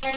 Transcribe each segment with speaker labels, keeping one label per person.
Speaker 1: Hey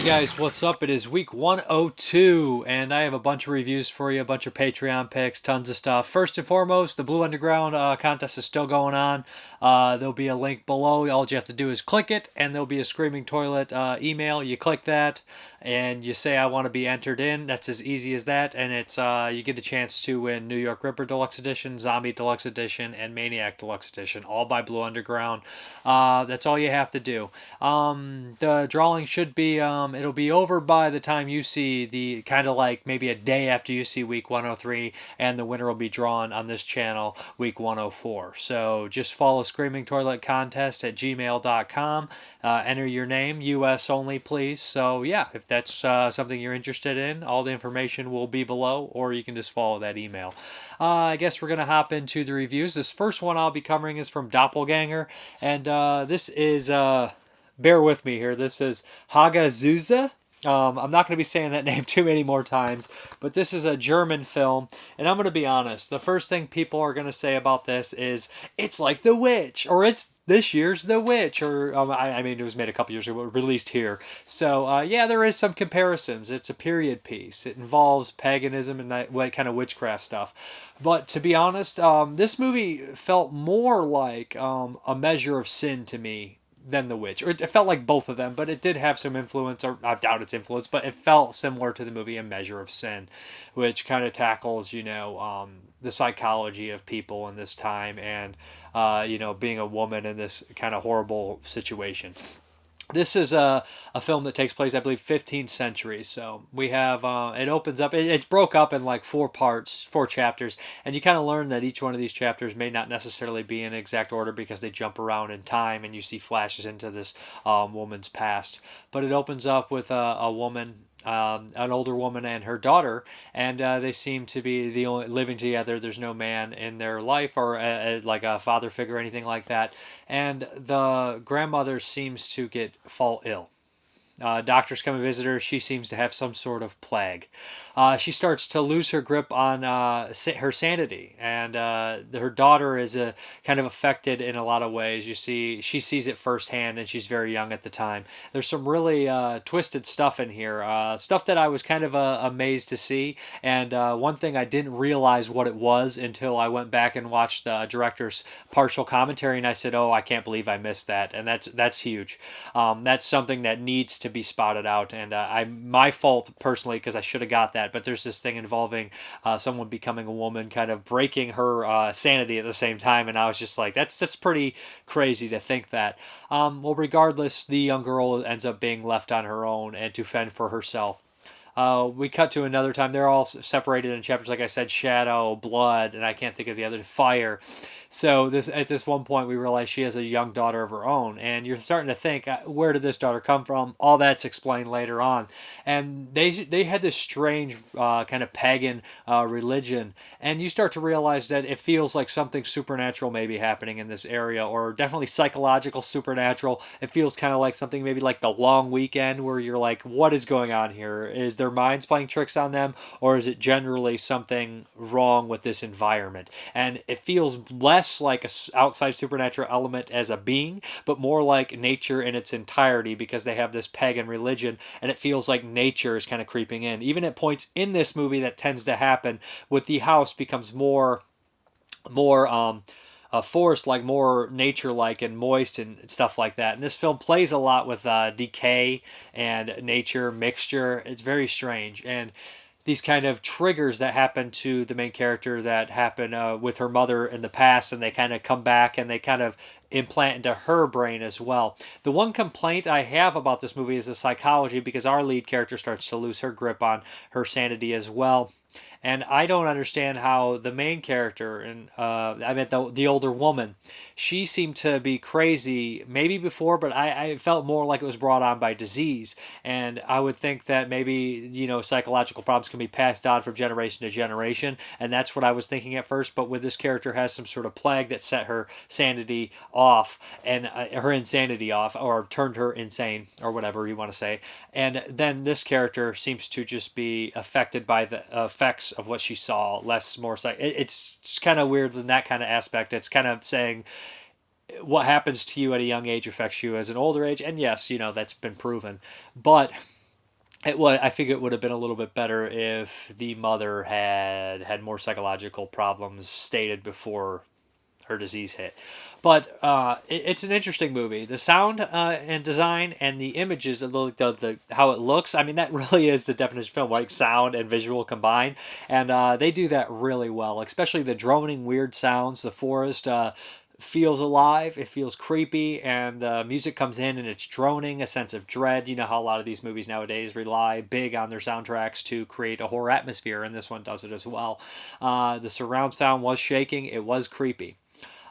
Speaker 1: guys, what's up? It is week 102, and I have a bunch of reviews for you, a bunch of Patreon picks, tons of stuff. First and foremost, the Blue Underground contest is still going on. There'll be a link below. All you have to do is click it, and there'll be a Screaming Toilet email. You click that, and you say, I want to be entered in. That's as easy as that, and it's you get a chance to win New York Ripper Deluxe Edition, Zombie Deluxe Edition, and Maniac Deluxe Edition, all by Blue Underground. That's all you have to do. The drawing should be... it'll be over by the time you see the kind of like maybe a day after you see week 103, and the winner will be drawn on this channel week 104. So just follow Screaming Toilet Contest at gmail.com. Enter your name, US only, please. So yeah, if that's something you're interested in, all the information will be below, or you can just follow that email. I guess we're going to hop into the reviews. This first one I'll be covering is from Doppelganger, and this is... bear with me here. This is Hagazussa. I'm not going to be saying that name too many more times, but this is a German film, and I'm going to be honest. The first thing people are going to say about this is, it's like The Witch, or it's this year's The Witch, or, I mean, it was made a couple years ago, released here. So, yeah, there is some comparisons. It's a period piece. It involves paganism and that kind of witchcraft stuff. But to be honest, this movie felt more like A Measure of Sin to me than The Witch. Or it felt like both of them, but it did have some influence, or I doubt its influence, but it felt similar to the movie A Measure of Sin, which kind of tackles, the psychology of people in this time and, being a woman in this kind of horrible situation. This is a film that takes place, I believe, 15th century. So we have, it opens up, it's broke up in like 4 parts, 4 chapters, and you kind of learn that each one of these chapters may not necessarily be in exact order because they jump around in time and you see flashes into this woman's past. But it opens up with a woman, an older woman and her daughter, and they seem to be the only living together. There's no man in their life, or like a father figure or anything like that. And the grandmother seems to fall ill. Doctors come and visit her. She seems to have some sort of plague. She starts to lose her grip on her sanity, and her daughter is kind of affected in a lot of ways. You see, she sees it firsthand, and she's very young at the time. There's some really twisted stuff in here, stuff that I was kind of amazed to see, and one thing I didn't realize what it was until I went back and watched the director's partial commentary, and I said, "Oh, I can't believe I missed that," and that's huge. That's something that needs to be spotted out, and my fault personally because I should have got that. But there's this thing involving someone becoming a woman, kind of breaking her sanity at the same time, and I was just like, that's pretty crazy to think that. Well, regardless, the young girl ends up being left on her own and to fend for herself. We cut to another time. They're all separated in chapters, like I said, shadow, blood, and I can't think of the other, fire. So at this one point, we realize she has a young daughter of her own, and you're starting to think, where did this daughter come from? All that's explained later on. And they had this strange kind of pagan religion, and you start to realize that it feels like something supernatural may be happening in this area, or definitely psychological supernatural. It feels kind of like something maybe like The Long Weekend, where you're like, what is going on here? Is their minds playing tricks on them, or is it generally something wrong with this environment? And it feels less like an outside supernatural element as a being, but more like nature in its entirety, because they have this pagan religion, and it feels like nature is kind of creeping in. Even at points in this movie that tends to happen with the house becomes more forest, like more nature-like and moist and stuff like that. And this film plays a lot with decay and nature mixture. It's very strange. And these kind of triggers that happen to the main character that happen with her mother in the past, and they kind of come back and they kind of implant into her brain as well. The one complaint I have about this movie is the psychology, because our lead character starts to lose her grip on her sanity as well. And I don't understand how the main character, and I meant the older woman, she seemed to be crazy maybe before, but I felt more like it was brought on by disease. And I would think that maybe, psychological problems can be passed on from generation to generation. And that's what I was thinking at first. But with this character has some sort of plague that set her sanity off, and her insanity off, or turned her insane, or whatever you want to say. And then this character seems to just be affected by the effects effects of what she saw, less more it's kind of weird in that kind of aspect. It's kind of saying what happens to you at a young age affects you as an older age, and yes, that's been proven, but I think it would have been a little bit better if the mother had more psychological problems stated before her disease hit. But it's an interesting movie. The sound and design and the images of the how it looks. I mean, that really is the definition of film, like sound and visual combined. And they do that really well, especially the droning weird sounds. The forest feels alive, it feels creepy, and the music comes in and it's droning, a sense of dread. You know how a lot of these movies nowadays rely big on their soundtracks to create a horror atmosphere, and this one does it as well. The surround sound was shaking, it was creepy.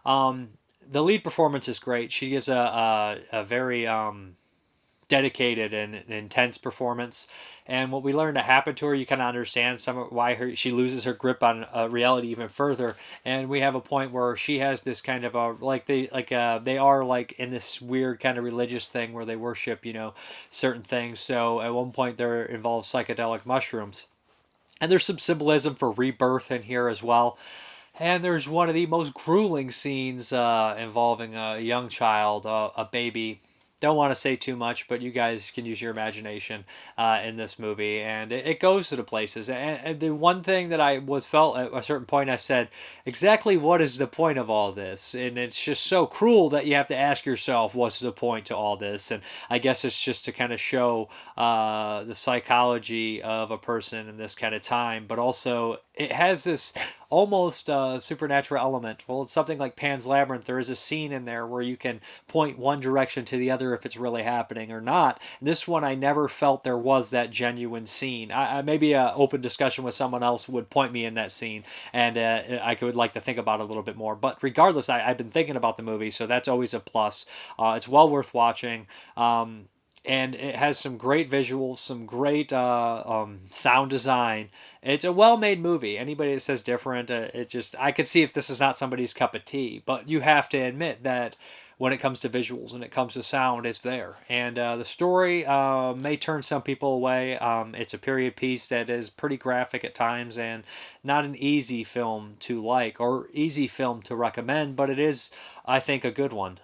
Speaker 1: The lead performance is great. She gives a very dedicated and intense performance, and what we learn to happen to her, you kind of understand why she loses her grip on reality even further. And we have a point where she has this kind of they are like in this weird kind of religious thing where they worship certain things. So at one point there involves psychedelic mushrooms, and there's some symbolism for rebirth in here as well. And there's one of the most grueling scenes involving a young child, a baby. Don't want to say too much, but you guys can use your imagination in this movie, and it goes to the places. And the one thing that I felt at a certain point, I said, exactly what is the point of all this? And it's just so cruel that you have to ask yourself, what's the point to all this? And I guess it's just to kind of show the psychology of a person in this kind of time, but also it has this almost supernatural element. Well, it's something like Pan's Labyrinth. There is a scene in there where you can point one direction to the other if it's really happening or not. This one, I never felt there was that genuine scene. Maybe an open discussion with someone else would point me in that scene, and I would like to think about it a little bit more. But regardless, I've been thinking about the movie, so that's always a plus. It's well worth watching. And it has some great visuals, some great sound design. It's a well-made movie. Anybody that says different, I could see if this is not somebody's cup of tea. But you have to admit that when it comes to visuals and it comes to sound, it's there. And the story may turn some people away. It's a period piece that is pretty graphic at times and not an easy film to like or easy film to recommend, but it is, I think, a good one.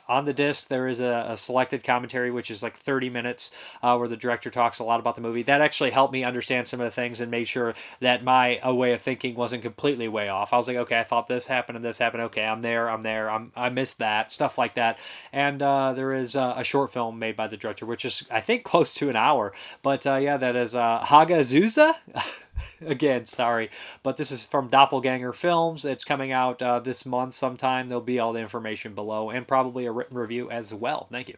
Speaker 1: On the disc, there is a selected commentary, which is like 30 minutes, where the director talks a lot about the movie. That actually helped me understand some of the things and made sure that my way of thinking wasn't completely way off. I was like, okay, I thought this happened and this happened. Okay, I'm there. I missed that, stuff like that. And there is a short film made by the director, which is, I think, close to an hour. But yeah, that is Hagazussa. Again, sorry, but this is from Doppelganger Films. It's coming out this month sometime. There'll be all the information below and probably a written review as well. Thank you.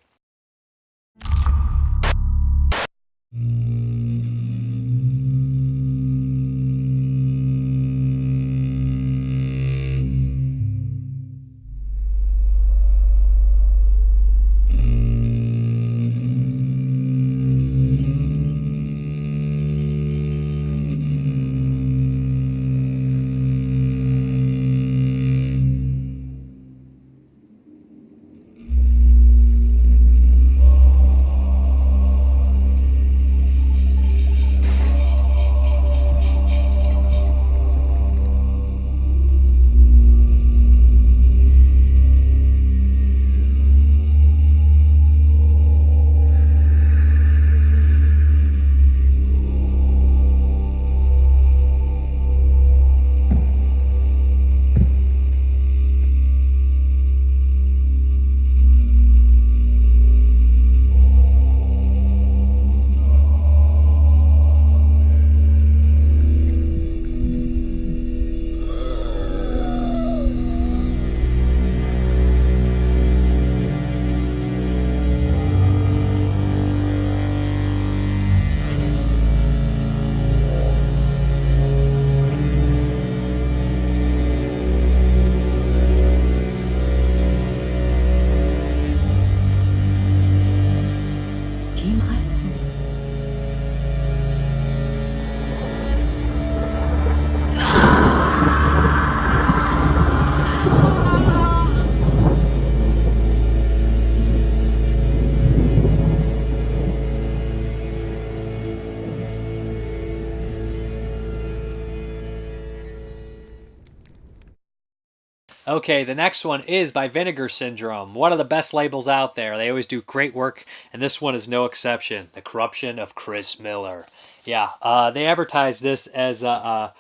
Speaker 1: Okay, the next one is by Vinegar Syndrome, one of the best labels out there. They always do great work, and this one is no exception. The Corruption of Chris Miller. Yeah, they advertised this as a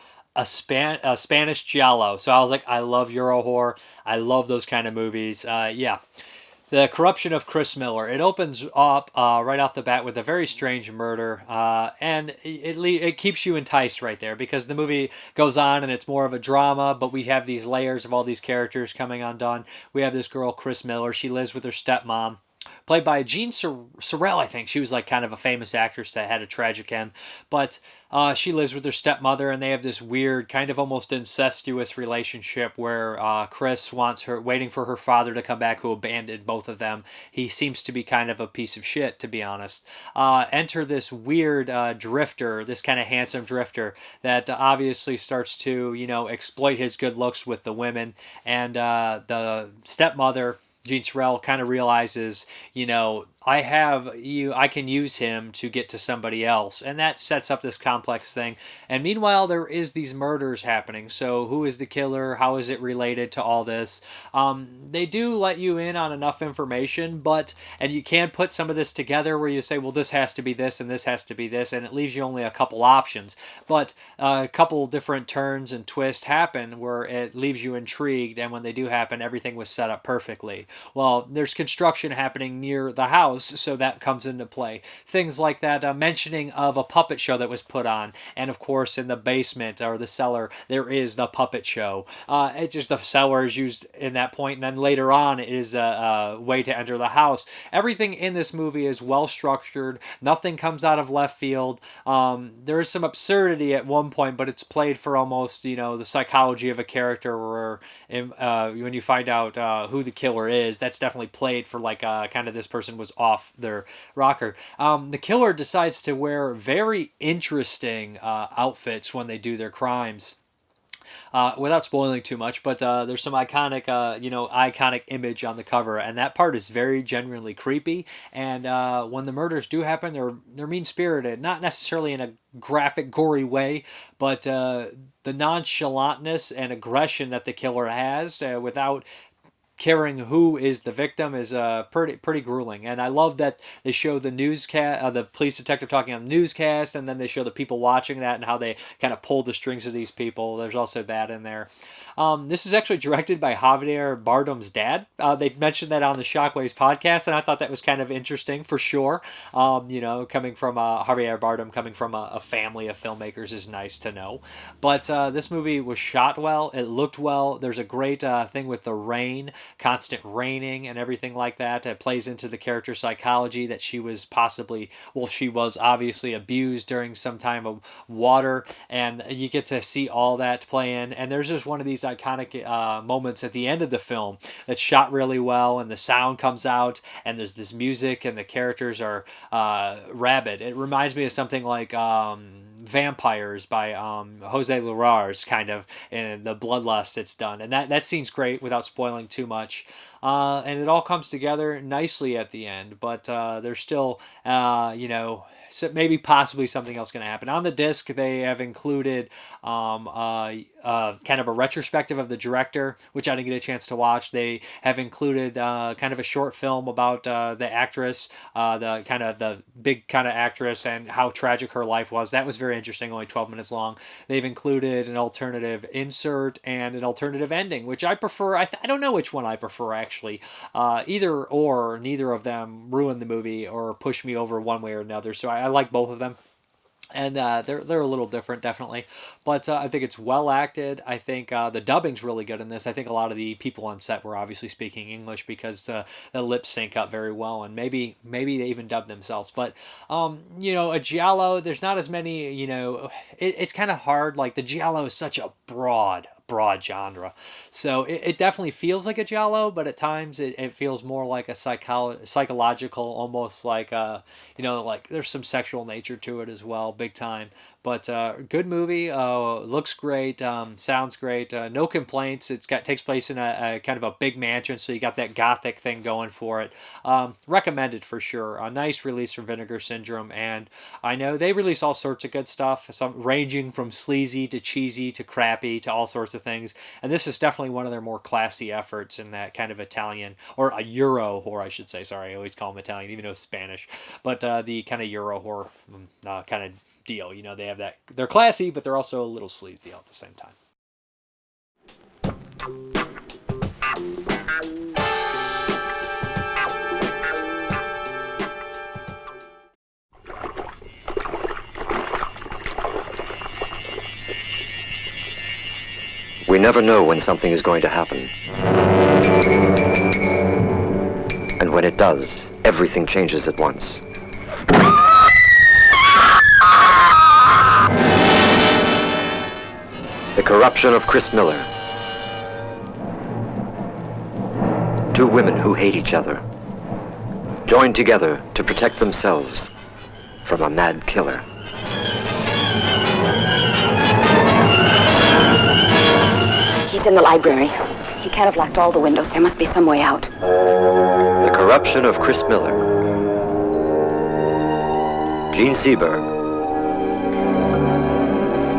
Speaker 1: Spanish giallo. So I was like, I love Euro horror. I love those kind of movies. Yeah, the Corruption of Chris Miller. It opens up right off the bat with a very strange murder, and it keeps you enticed right there because the movie goes on and it's more of a drama, but we have these layers of all these characters coming undone. We have this girl, Chris Miller. She lives with her stepmom, played by Jean Sorrell, I think. She was like kind of a famous actress that had a tragic end. But she lives with her stepmother, and they have this weird, kind of almost incestuous relationship where Chris wants her, waiting for her father to come back, who abandoned both of them. He seems to be kind of a piece of shit, to be honest. Enter this weird drifter, this kind of handsome drifter that obviously starts to, exploit his good looks with the women. And the stepmother, Gene Sorrell, kind of realizes, I can use him to get to somebody else, and that sets up this complex thing. And meanwhile, there is these murders happening. So who is the killer? How is it related to all this? They do let you in on enough information, and you can put some of this together where you say, well, this has to be this and this has to be this, and it leaves you only a couple options. But a couple different turns and twists happen where it leaves you intrigued, and when they do happen, everything was set up perfectly. Well, there's construction happening near the house, so that comes into play. Things like that, mentioning of a puppet show that was put on, and of course in the basement or the cellar there is the puppet show. It's just the cellar is used in that point, and then later on it is a way to enter the house. Everything in this movie is well structured. Nothing comes out of left field. There is some absurdity at one point, but it's played for almost the psychology of a character. Where when you find out who the killer is, that's definitely played for like kind of this person was off their rocker. The killer decides to wear very interesting outfits when they do their crimes. Without spoiling too much, but there's some iconic image on the cover, and that part is very genuinely creepy. And when the murders do happen, they're mean spirited, not necessarily in a graphic, gory way, but the nonchalantness and aggression that the killer has, without caring who is the victim, is pretty grueling. And I love that they show the newscast, the police detective talking on the newscast, and then they show the people watching that and how they kind of pull the strings of these people. There's also that in there. This is actually directed by Javier Bardem's dad. They mentioned that on the Shockwaves podcast, and I thought that was kind of interesting for sure. Coming from Javier Bardem, coming from a family of filmmakers, is nice to know. But this movie was shot well. It looked well. There's a great thing with the rain, constant raining, and everything like that. It plays into the character psychology that she was obviously abused during some time of water, and you get to see all that play in. And there's just one of these iconic moments at the end of the film that's shot really well, and the sound comes out, and there's this music, and the characters are rabid. It reminds me of something like Vampires by Jose Lurars, kind of, and the bloodlust it's done. And that scene's great without spoiling too much. And it all comes together nicely at the end, but there's still, so maybe possibly something else going to happen. On the disc, they have included kind of a retrospective of the director, which I didn't get a chance to watch. They have included kind of a short film about the actress, the big kind of actress, and how tragic her life was. That was very interesting, only 12 minutes long. They've included an alternative insert and an alternative ending, which I prefer. I don't know which one I prefer, actually. Either or, neither of them ruin the movie or push me over one way or another. So I like both of them. And they're a little different, definitely, but I think it's well acted. I think the dubbing's really good in this. I think a lot of the people on set were obviously speaking English because the lip sync up very well, and maybe they even dubbed themselves. But a giallo, there's not as many. It's kind of hard. Like the giallo is such a broad genre, so it definitely feels like a giallo, but at times it feels more like a psychological, almost like like there's some sexual nature to it as well, big time. But good movie. Looks great. Sounds great. No complaints. Takes place in a kind of a big mansion, so you got that gothic thing going for it. Recommended for sure. A nice release from Vinegar Syndrome, and I know they release all sorts of good stuff, some ranging from sleazy to cheesy to crappy to all sorts of things. And this is definitely one of their more classy efforts in that kind of Italian or a Euro horror, I should say. Sorry, I always call them Italian, even though it's Spanish. But the kind of Euro horror kind of deal. They have that. They're classy, but they're also a little sleazy at the same time.
Speaker 2: We never know when something is going to happen. And when it does, everything changes at once. The corruption of Chris Miller. Two women who hate each other, joined together to protect themselves from a mad killer.
Speaker 3: He's in the library. He can't have locked all the windows. There must be some way out.
Speaker 2: The corruption of Chris Miller. Gene Seberg.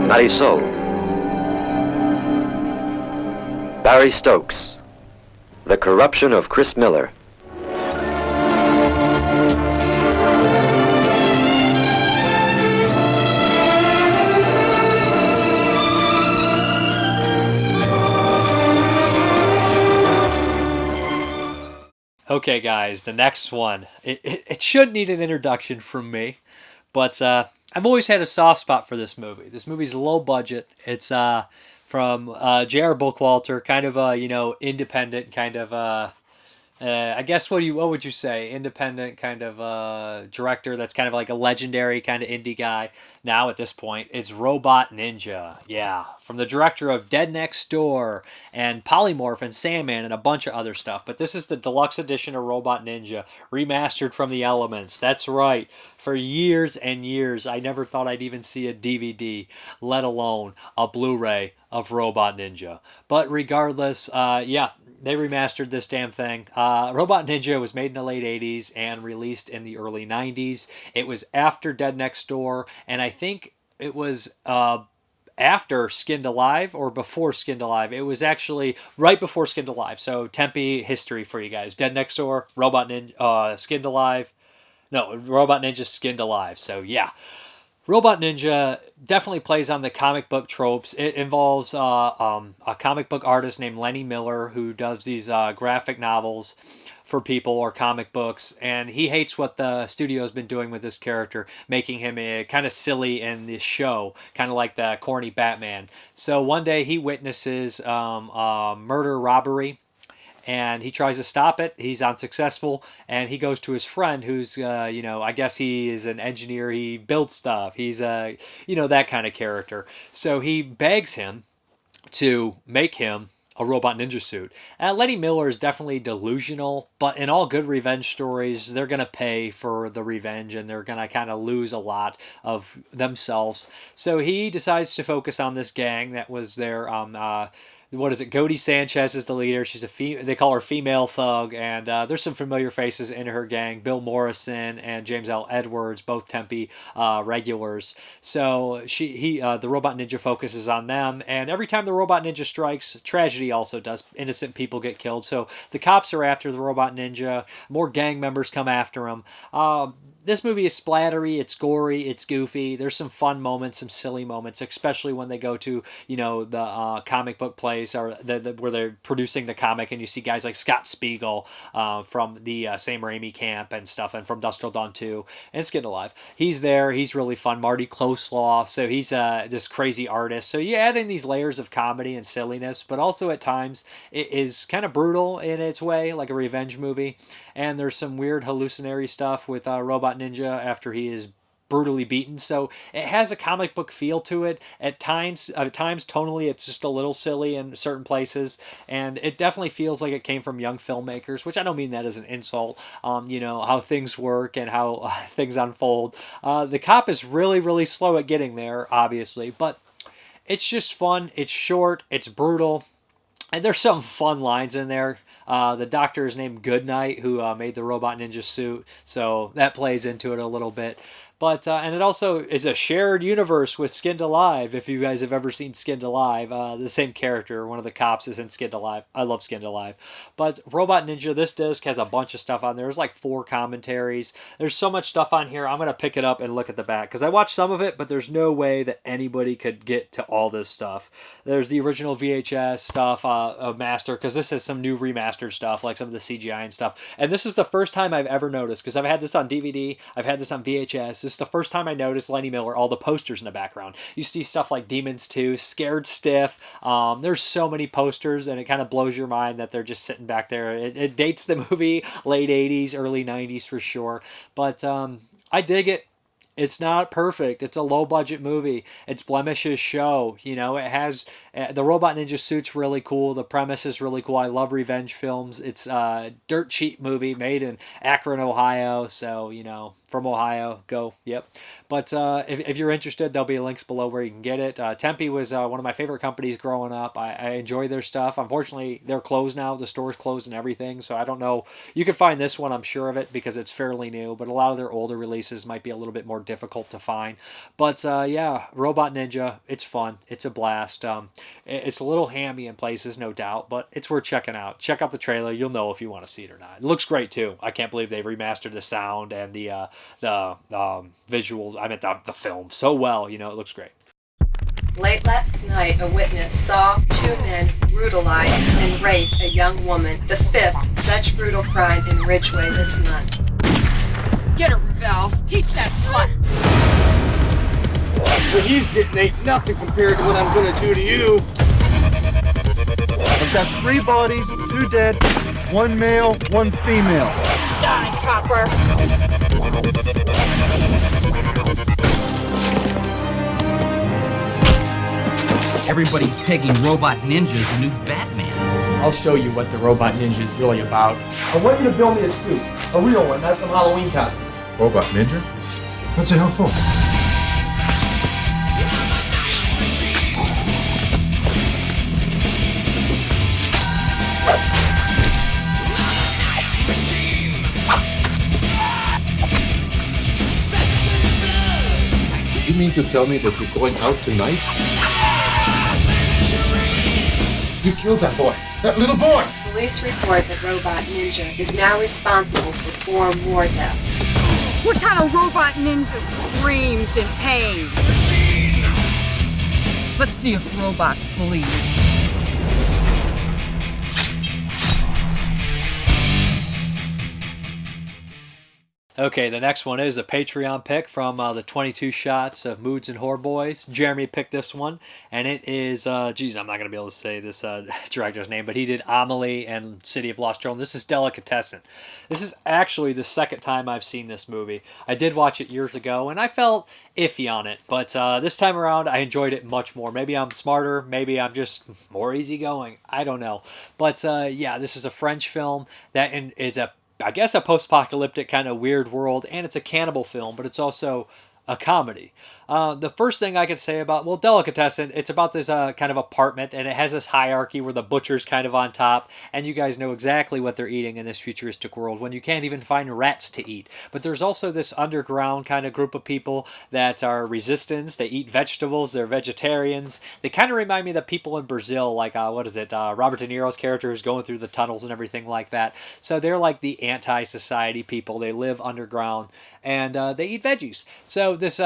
Speaker 2: Marisol. Barry Stokes. The corruption of Chris Miller.
Speaker 1: Okay, guys, the next one. It should need an introduction from me, but I've always had a soft spot for this movie. This movie's low budget. It's from J.R. Bookwalter, kind of a independent kind of I guess what would you say? Independent kind of director that's kind of like a legendary kind of indie guy. Now at this point, it's Robot Ninja. Yeah, from the director of Dead Next Door and Polymorph and Sandman and a bunch of other stuff. But this is the deluxe edition of Robot Ninja, remastered from the elements. That's right. For years and years, I never thought I'd even see a DVD, let alone a Blu-ray of Robot Ninja. But regardless, yeah, they remastered this damn thing. Robot Ninja was made in the late 80s and released in the early 90s. It was after Dead Next Door, and I think it was after Skinned Alive or before Skinned Alive. It was actually right before Skinned Alive. So Tempe history for you guys. Dead Next Door, Robot Ninja, Skinned Alive. No, Robot Ninja, Skinned Alive. So yeah. Robot Ninja definitely plays on the comic book tropes. It involves a comic book artist named Lenny Miller who does these graphic novels for people or comic books, and he hates what the studio's been doing with this character, making him kind of silly in this show, kind of like the corny Batman. So one day he witnesses a murder robbery, and he tries to stop it. He's unsuccessful, and he goes to his friend who's, I guess he is an engineer. He builds stuff. He's, that kind of character. So he begs him to make him a Robot Ninja suit. Lenny Miller is definitely delusional, but in all good revenge stories, they're going to pay for the revenge, and they're going to kind of lose a lot of themselves. So he decides to focus on this gang that was there. What is it? Godi Sanchez is the leader. She's they call her female thug, and there's some familiar faces in her gang. Bill Morrison and James L. Edwards, both Tempe regulars. So the Robot Ninja focuses on them, and every time the Robot Ninja strikes, tragedy also does. Innocent people get killed. So the cops are after the Robot Ninja. More gang members come after him. This movie is splattery, it's gory, it's goofy. There's some fun moments, some silly moments, especially when they go to, the comic book place or where they're producing the comic, and you see guys like Scott Spiegel from the Sam Raimi camp and stuff, and from Dusk Till Dawn 2, and Skinned Alive. He's there. He's really fun. Marty Closlaw. So he's this crazy artist. So you add in these layers of comedy and silliness, but also at times it is kind of brutal in its way, like a revenge movie. And there's some weird hallucinatory stuff with Robot Ninja after he is brutally beaten. So it has a comic book feel to it. At times tonally, it's just a little silly in certain places, and it definitely feels like it came from young filmmakers, which I don't mean that as an insult. You know, how things work and how things unfold. The cop is really, really slow at getting there, obviously, but it's just fun. It's short. It's brutal. And there's some fun lines in there. The doctor is named Goodnight, who made the robot ninja suit, so that plays into it a little bit. But and it also is a shared universe with Skinned Alive. If you guys have ever seen Skinned Alive, the same character, one of the cops, is in Skinned Alive. I love Skinned Alive. But Robot Ninja, this disc has a bunch of stuff on there. There's like 4 commentaries. There's so much stuff on here. I'm gonna pick it up and look at the back because I watched some of it, but there's no way that anybody could get to all this stuff. There's the original VHS stuff, of Master, because this is some new remastered stuff, like some of the CGI and stuff. And this is the first time I've ever noticed, because I've had this on DVD, I've had this on VHS. This is the first time I noticed Lenny Miller, all the posters in the background. You see stuff like Demons 2, Scared Stiff. There's so many posters, and it kind of blows your mind that they're just sitting back there. It dates the movie, late 80s, early 90s for sure. But I dig it. It's not perfect. It's a low budget movie. Its blemishes show. You know, it has the Robot Ninja suit's really cool. The premise is really cool. I love revenge films. It's a dirt cheap movie made in Akron, Ohio. So, you know, from Ohio, go. Yep. But if you're interested, there'll be links below where you can get it. Tempe was one of my favorite companies growing up. I enjoy their stuff. Unfortunately, they're closed now. The store's closed and everything. So I don't know. You can find this one, I'm sure of it, because it's fairly new. But a lot of their older releases might be a little bit more difficult to find. But yeah, Robot Ninja, it's fun. It's a blast. It's a little hammy in places, no doubt, but it's worth checking out. Check out the trailer. You'll know if you want to see it or not. It looks great too. I can't believe they remastered the sound and the visuals. I meant the film so well. You know, it looks great.
Speaker 4: Late last night, a witness saw 2 men brutalize and rape a young woman, the 5th such brutal crime in Ridgeway this month.
Speaker 5: Get her, Val. Teach that slut.
Speaker 6: What he's getting ain't nothing compared to what I'm gonna do to you.
Speaker 7: I've got 3 bodies, 2 dead, 1 male, 1 female.
Speaker 5: Die, copper.
Speaker 8: Everybody's pegging Robot Ninja as a new Batman.
Speaker 6: I'll show you what the Robot Ninja is really about. I want you to build me a suit. A real one, not some Halloween costume.
Speaker 9: Robot Ninja? What's it help for? You mean to tell me that you're going out tonight? You killed that boy. That little boy!
Speaker 4: Police report that Robot Ninja is now responsible for 4 more deaths.
Speaker 5: What kind of robot ninja screams in pain? Let's see if robots bleed.
Speaker 1: Okay, the next one is a Patreon pick from the 22 Shots of Moods and Horror Boys. Jeremy picked this one, and it is, geez, I'm not going to be able to say this director's name, but he did Amelie and City of Lost Children. This is Delicatessen. This is actually the second time I've seen this movie. I did watch it years ago, and I felt iffy on it, but this time around, I enjoyed it much more. Maybe I'm smarter, maybe I'm just more easygoing. I don't know. But yeah, this is a French film that is I guess a post-apocalyptic kind of weird world, and it's a cannibal film, but it's also a comedy. The first thing I could say about, well, Delicatessen, it's about this kind of apartment, and it has this hierarchy where the butcher's kind of on top, and you guys know exactly what they're eating in this futuristic world when you can't even find rats to eat. But there's also this underground kind of group of people that are resistance. They eat vegetables. They're vegetarians. They kind of remind me of the people in Brazil, like, what is it, Robert De Niro's character who's going through the tunnels and everything like that. So they're like the anti-society people. They live underground, and they eat veggies. So this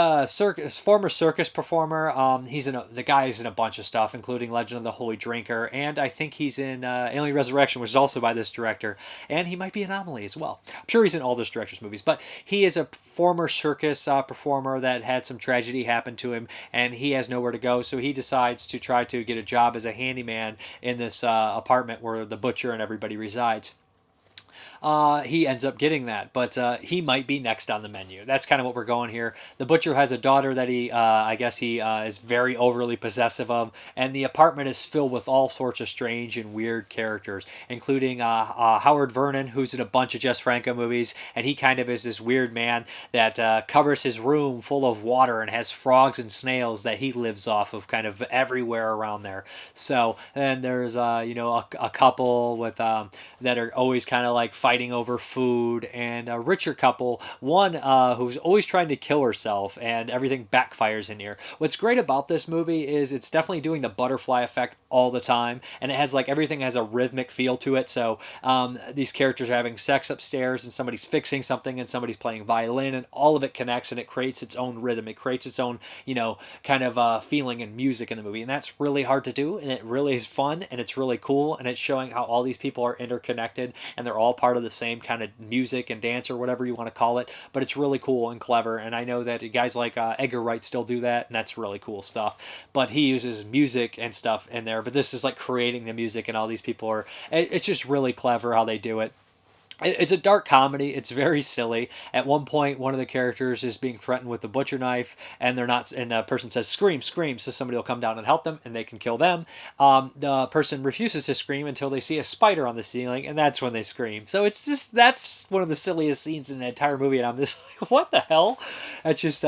Speaker 1: former circus performer, the guy is in a bunch of stuff, including Legend of the Holy Drinker, and I think he's in Alien Resurrection, which is also by this director, and he might be an Amelie as well. I'm sure he's in all this director's movies, but he is a former circus performer that had some tragedy happen to him, and he has nowhere to go, so he decides to try to get a job as a handyman in this apartment where the butcher and everybody resides. he ends up getting that. But he might be next on the menu. That's kind of what we're going here. The butcher has a daughter that I guess he is very overly possessive of, and the apartment is filled with all sorts of strange and weird characters, including Howard Vernon, who's in a bunch of Jess Franco movies, and he kind of is this weird man that covers his room full of water and has frogs and snails that he lives off of kind of everywhere around there. So then there's a couple with that are always kind of like fighting over food, and a richer couple, one who's always trying to kill herself, and everything backfires in here. What's great about this movie is it's definitely doing the butterfly effect all the time, and it has like everything has a rhythmic feel to it. So these characters are having sex upstairs, and somebody's fixing something, and somebody's playing violin, and all of it connects, and it creates its own rhythm. It creates its own kind of feeling and music in the movie, and that's really hard to do, and it really is fun, and it's really cool, and it's showing how all these people are interconnected, and they're all part of the same kind of music and dance or whatever you want to call it. But it's really cool and clever, and I know that guys like Edgar Wright still do that, and that's really cool stuff. But he uses music and stuff in there, but this is like creating the music, and all these people are. It's just really clever how they do it. It's a dark comedy. It's very silly. At one point, one of the characters is being threatened with the butcher knife, and they're not. And the person says, "Scream, scream!" So somebody will come down and help them, and they can kill them. The person refuses to scream until they see a spider on the ceiling, and that's when they scream. So it's just that's one of the silliest scenes in the entire movie, and I'm just like, "What the hell?" That's just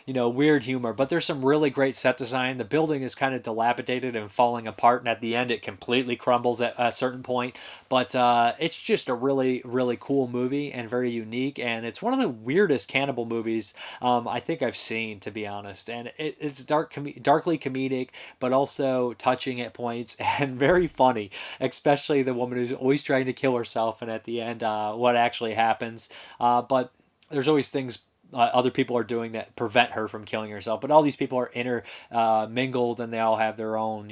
Speaker 1: weird humor. But there's some really great set design. The building is kind of dilapidated and falling apart, and at the end, it completely crumbles at a certain point. But it's just a really cool movie and very unique, and it's one of the weirdest cannibal movies I think I've seen, to be honest. And it's darkly comedic, but also touching at points and very funny, especially the woman who's always trying to kill herself, and at the end what actually happens. But there's always things other people are doing that prevent her from killing herself. But all these people are mingled, and they all have their own,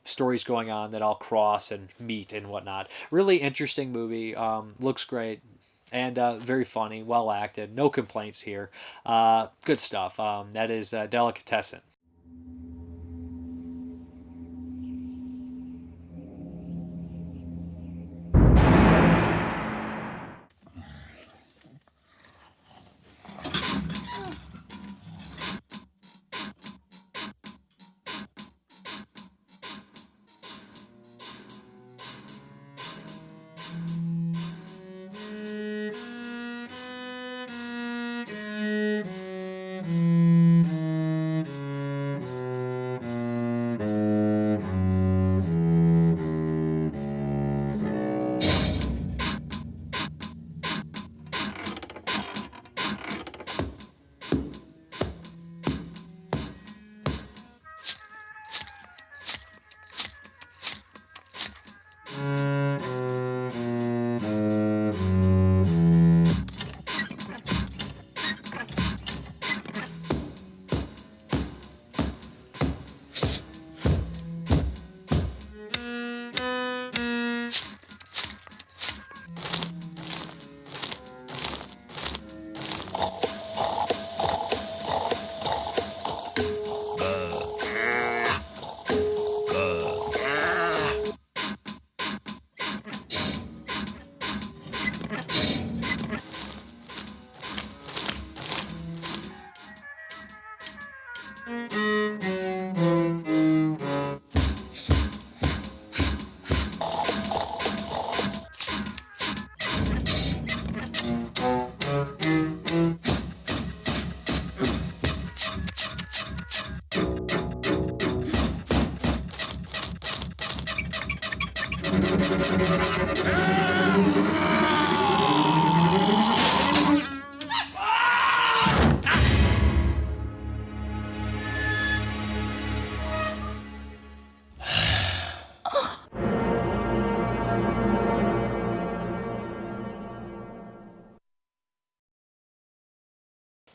Speaker 1: stories going on that all cross and meet and whatnot. Really interesting movie. Looks great. And very funny, well acted. No complaints here. Good stuff. That is Delicatessen.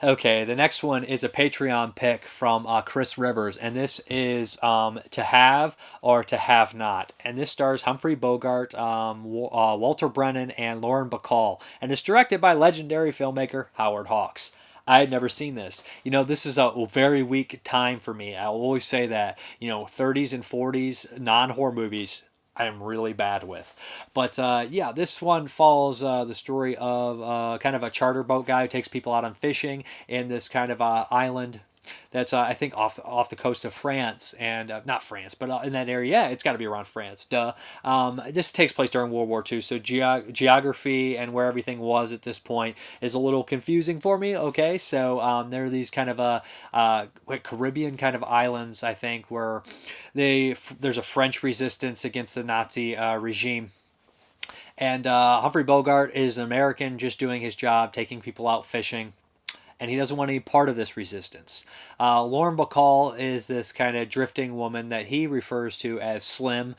Speaker 1: Okay, the next one is a Patreon pick from Chris Rivers, and this is To Have or To Have Not. And this stars Humphrey Bogart, Walter Brennan, and Lauren Bacall. And it's directed by legendary filmmaker Howard Hawks. I had never seen this. This is a very weak time for me. I always say that. 30s and 40s non-horror movies, I am really bad with. But yeah, this one follows the story of kind of a charter boat guy who takes people out on fishing in this kind of island that's I think off the coast of France, and not France, but in that area. Yeah, it's got to be around France. Duh. This takes place during World War II, so geography and where everything was at this point is a little confusing for me. Okay, so there are these kind of Caribbean kind of islands, I think, where there's a French resistance against the Nazi regime. And Humphrey Bogart is an American just doing his job, taking people out fishing. And he doesn't want any part of this resistance. Lauren Bacall is this kind of drifting woman that he refers to as Slim.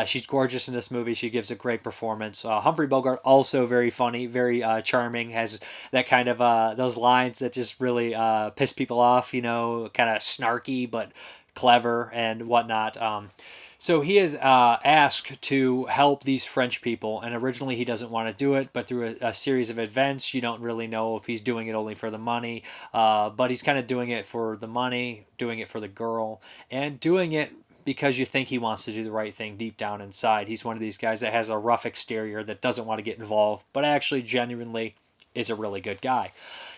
Speaker 1: She's gorgeous in this movie. She gives a great performance. Humphrey Bogart, also very funny, very charming, has that kind of those lines that just really piss people off, you know, kind of snarky but clever and whatnot. So he is asked to help these French people, and originally he doesn't want to do it, but through a series of events, you don't really know if he's doing it only for the money, but he's kind of doing it for the money, doing it for the girl, and doing it because you think he wants to do the right thing deep down inside. He's one of these guys that has a rough exterior that doesn't want to get involved, but actually genuinely is a really good guy.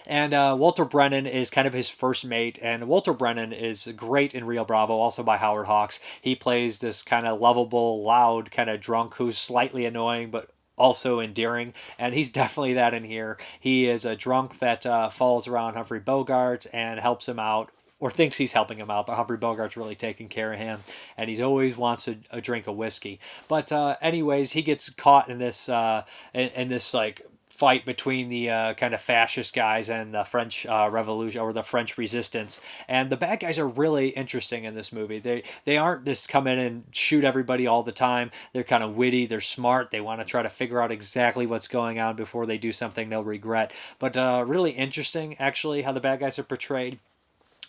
Speaker 1: And Walter Brennan is kind of his first mate, and Walter Brennan is great in Rio Bravo, also by Howard Hawks. He plays this kind of lovable, loud, kind of drunk who's slightly annoying, but also endearing, and he's definitely that in here. He is a drunk that follows around Humphrey Bogart and helps him out, or thinks he's helping him out, but Humphrey Bogart's really taking care of him, and he always wants a drink of whiskey. But anyways, he gets caught in this like fight between the kind of fascist guys and the French Revolution, or the French Resistance. And the bad guys are really interesting in this movie. They aren't just come in and shoot everybody all the time. They're kind of witty, they're smart, they want to try to figure out exactly what's going on before they do something they'll regret. But really interesting, actually, how the bad guys are portrayed.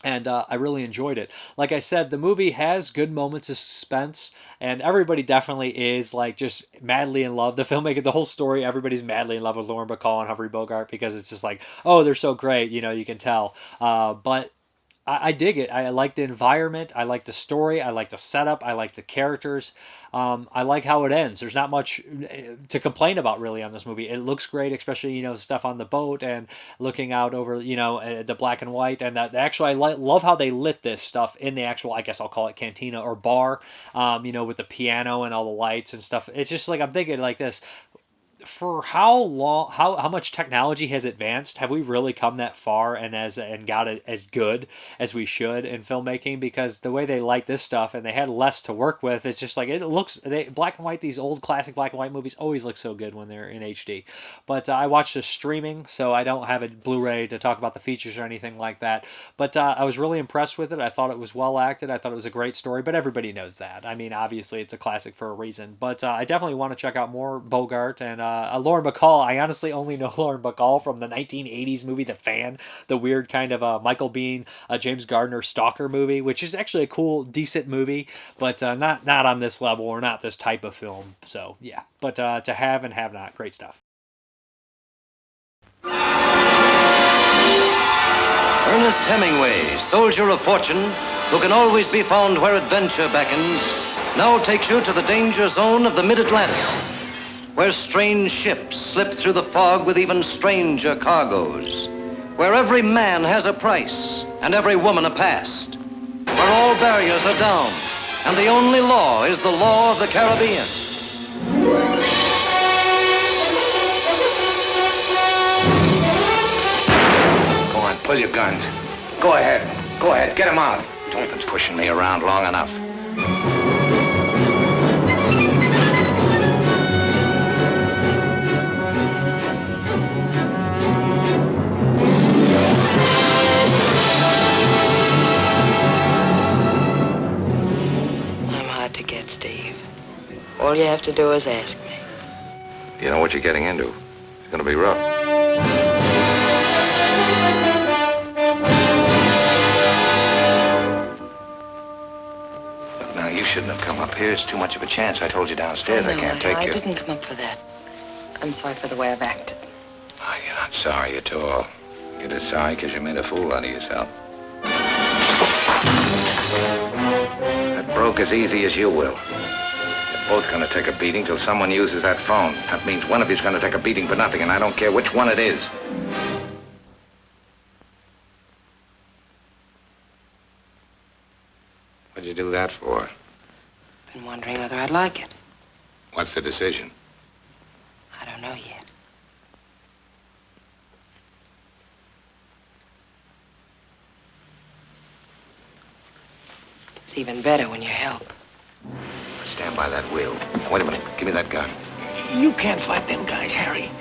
Speaker 1: And I really enjoyed it. Like I said, the movie has good moments of suspense, and everybody definitely is like just madly in love. The filmmaker, the whole story, everybody's madly in love with Lauren Bacall and Humphrey Bogart, because it's just like, oh, they're so great, you know, you can tell. But I dig it. I like the environment. I like the story. I like the setup. I like the characters. I like how it ends. There's not much to complain about really on this movie. It looks great, especially, you know, stuff on the boat and looking out over, you know, the black and white. And that actually, I love how they lit this stuff in the actual, I guess I'll call it cantina or bar, you know, with the piano and all the lights and stuff. It's just like, I'm thinking like this. For how much technology has advanced? Have we really come that far and got it as good as we should in filmmaking? Because the way they light this stuff, and they had less to work with, it's just like it looks. Black and white, these old classic black and white movies always look so good when they're in HD. But I watched this streaming, so I don't have a Blu-ray to talk about the features or anything like that. But I was really impressed with it. I thought it was well acted. I thought it was a great story. But everybody knows that. I mean, obviously it's a classic for a reason. But I definitely want to check out more Bogart and. Lauren Bacall. I honestly only know Lauren Bacall from the 1980s movie The Fan, the weird kind of Michael Biehn, James Gardner stalker movie, which is actually a cool, decent movie, but not on this level or not this type of film. So yeah, but to have and have not, great stuff.
Speaker 2: Ernest Hemingway, soldier of fortune, who can always be found where adventure beckons, now takes you to the danger zone of the mid-Atlantic, where strange ships slip through the fog with even stranger cargoes, where every man has a price and every woman a past, where all barriers are down and the only law is the law of the Caribbean.
Speaker 10: Go on, pull your guns. Go ahead, get him out. Don't been pushing me around long enough.
Speaker 11: All you have to do is ask me.
Speaker 10: You know what you're getting into. It's gonna be rough. Look, now, you shouldn't have come up here. It's too much of a chance. I told you downstairs I can't take you.
Speaker 11: I didn't come up for that. I'm sorry for the way I've acted.
Speaker 10: Oh, you're not sorry at all. You're just sorry because you made a fool out of yourself. That broke as easy as you will. both going to take a beating till someone uses that phone. That means one of you's going to take a beating for nothing, and I don't care which one it is. What'd you do that for?
Speaker 11: Been wondering whether I'd like it.
Speaker 10: What's the decision?
Speaker 11: I don't know yet. It's even better when you help.
Speaker 10: Stand by that wheel. Now, wait a minute. Give me that gun.
Speaker 12: You can't fight them guys, Harry.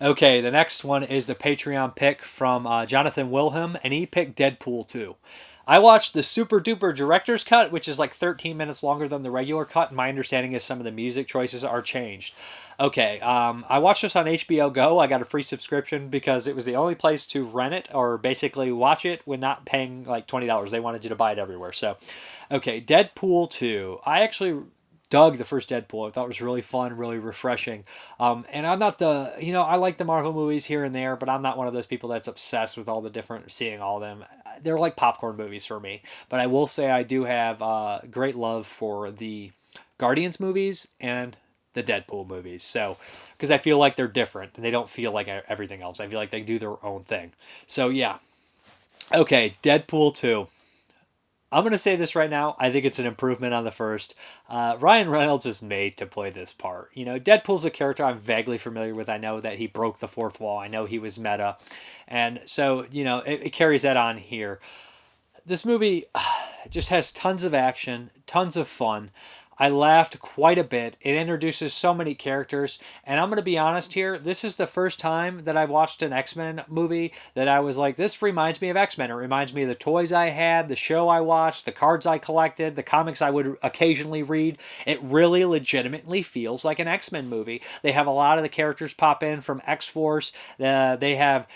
Speaker 1: Okay, the next one is the Patreon pick from Jonathan Wilhelm, and he picked Deadpool 2. I watched the Super Duper director's cut, which is like 13 minutes longer than the regular cut. My understanding is some of the music choices are changed. Okay, I watched this on HBO Go. I got a free subscription because it was the only place to rent it or basically watch it when not paying like $20. They wanted you to buy it everywhere. So, okay, Deadpool 2. I actually dug the first Deadpool. I thought it was really fun, really refreshing. And I'm not I like the Marvel movies here and there, but I'm not one of those people that's obsessed with all the different, seeing all of them. They're like popcorn movies for me. But I will say I do have great love for the Guardians movies and the Deadpool movies. So, because I feel like they're different and they don't feel like everything else. I feel like they do their own thing. So, yeah. Okay, Deadpool 2. I'm going to say this right now. I think it's an improvement on the first. Ryan Reynolds is made to play this part. You know, Deadpool's a character I'm vaguely familiar with. I know that he broke the fourth wall. I know he was meta. And so, you know, it carries that on here. This movie just has tons of action, tons of fun. I laughed quite a bit. It introduces so many characters. And I'm going to be honest here. This is the first time that I've watched an X-Men movie that I was like, this reminds me of X-Men. It reminds me of the toys I had, the show I watched, the cards I collected, the comics I would occasionally read. It really legitimately feels like an X-Men movie. They have a lot of the characters pop in from X-Force. They have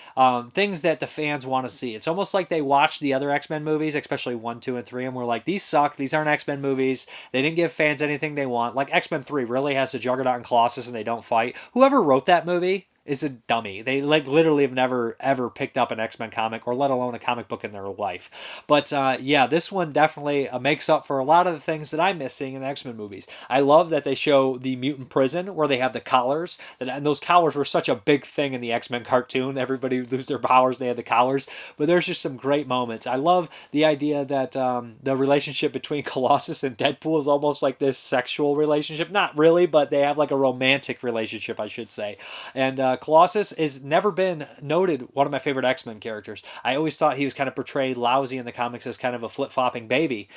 Speaker 1: things that the fans want to see. It's almost like they watched the other X-Men movies, especially 1, 2, and 3, and were like, these suck. These aren't X-Men movies. They didn't give fans anything they want. Like X-Men 3 really has the Juggernaut and Colossus and they don't fight. Whoever wrote that movie is a dummy. They like literally have never ever picked up an X-Men comic or let alone a comic book in their life. But yeah, this one definitely makes up for a lot of the things that I miss seeing in the X-Men movies. I love that they show the mutant prison where they have the collars, and those collars were such a big thing in the X-Men cartoon. Everybody would lose their powers, they had the collars. But there's just some great moments. I love the idea that the relationship between Colossus and Deadpool is almost like this sexual relationship. Not really, but they have like a romantic relationship, I should say. And Colossus has never been noted one of my favorite X-Men characters. I always thought he was kind of portrayed lousy in the comics as kind of a flip-flopping baby.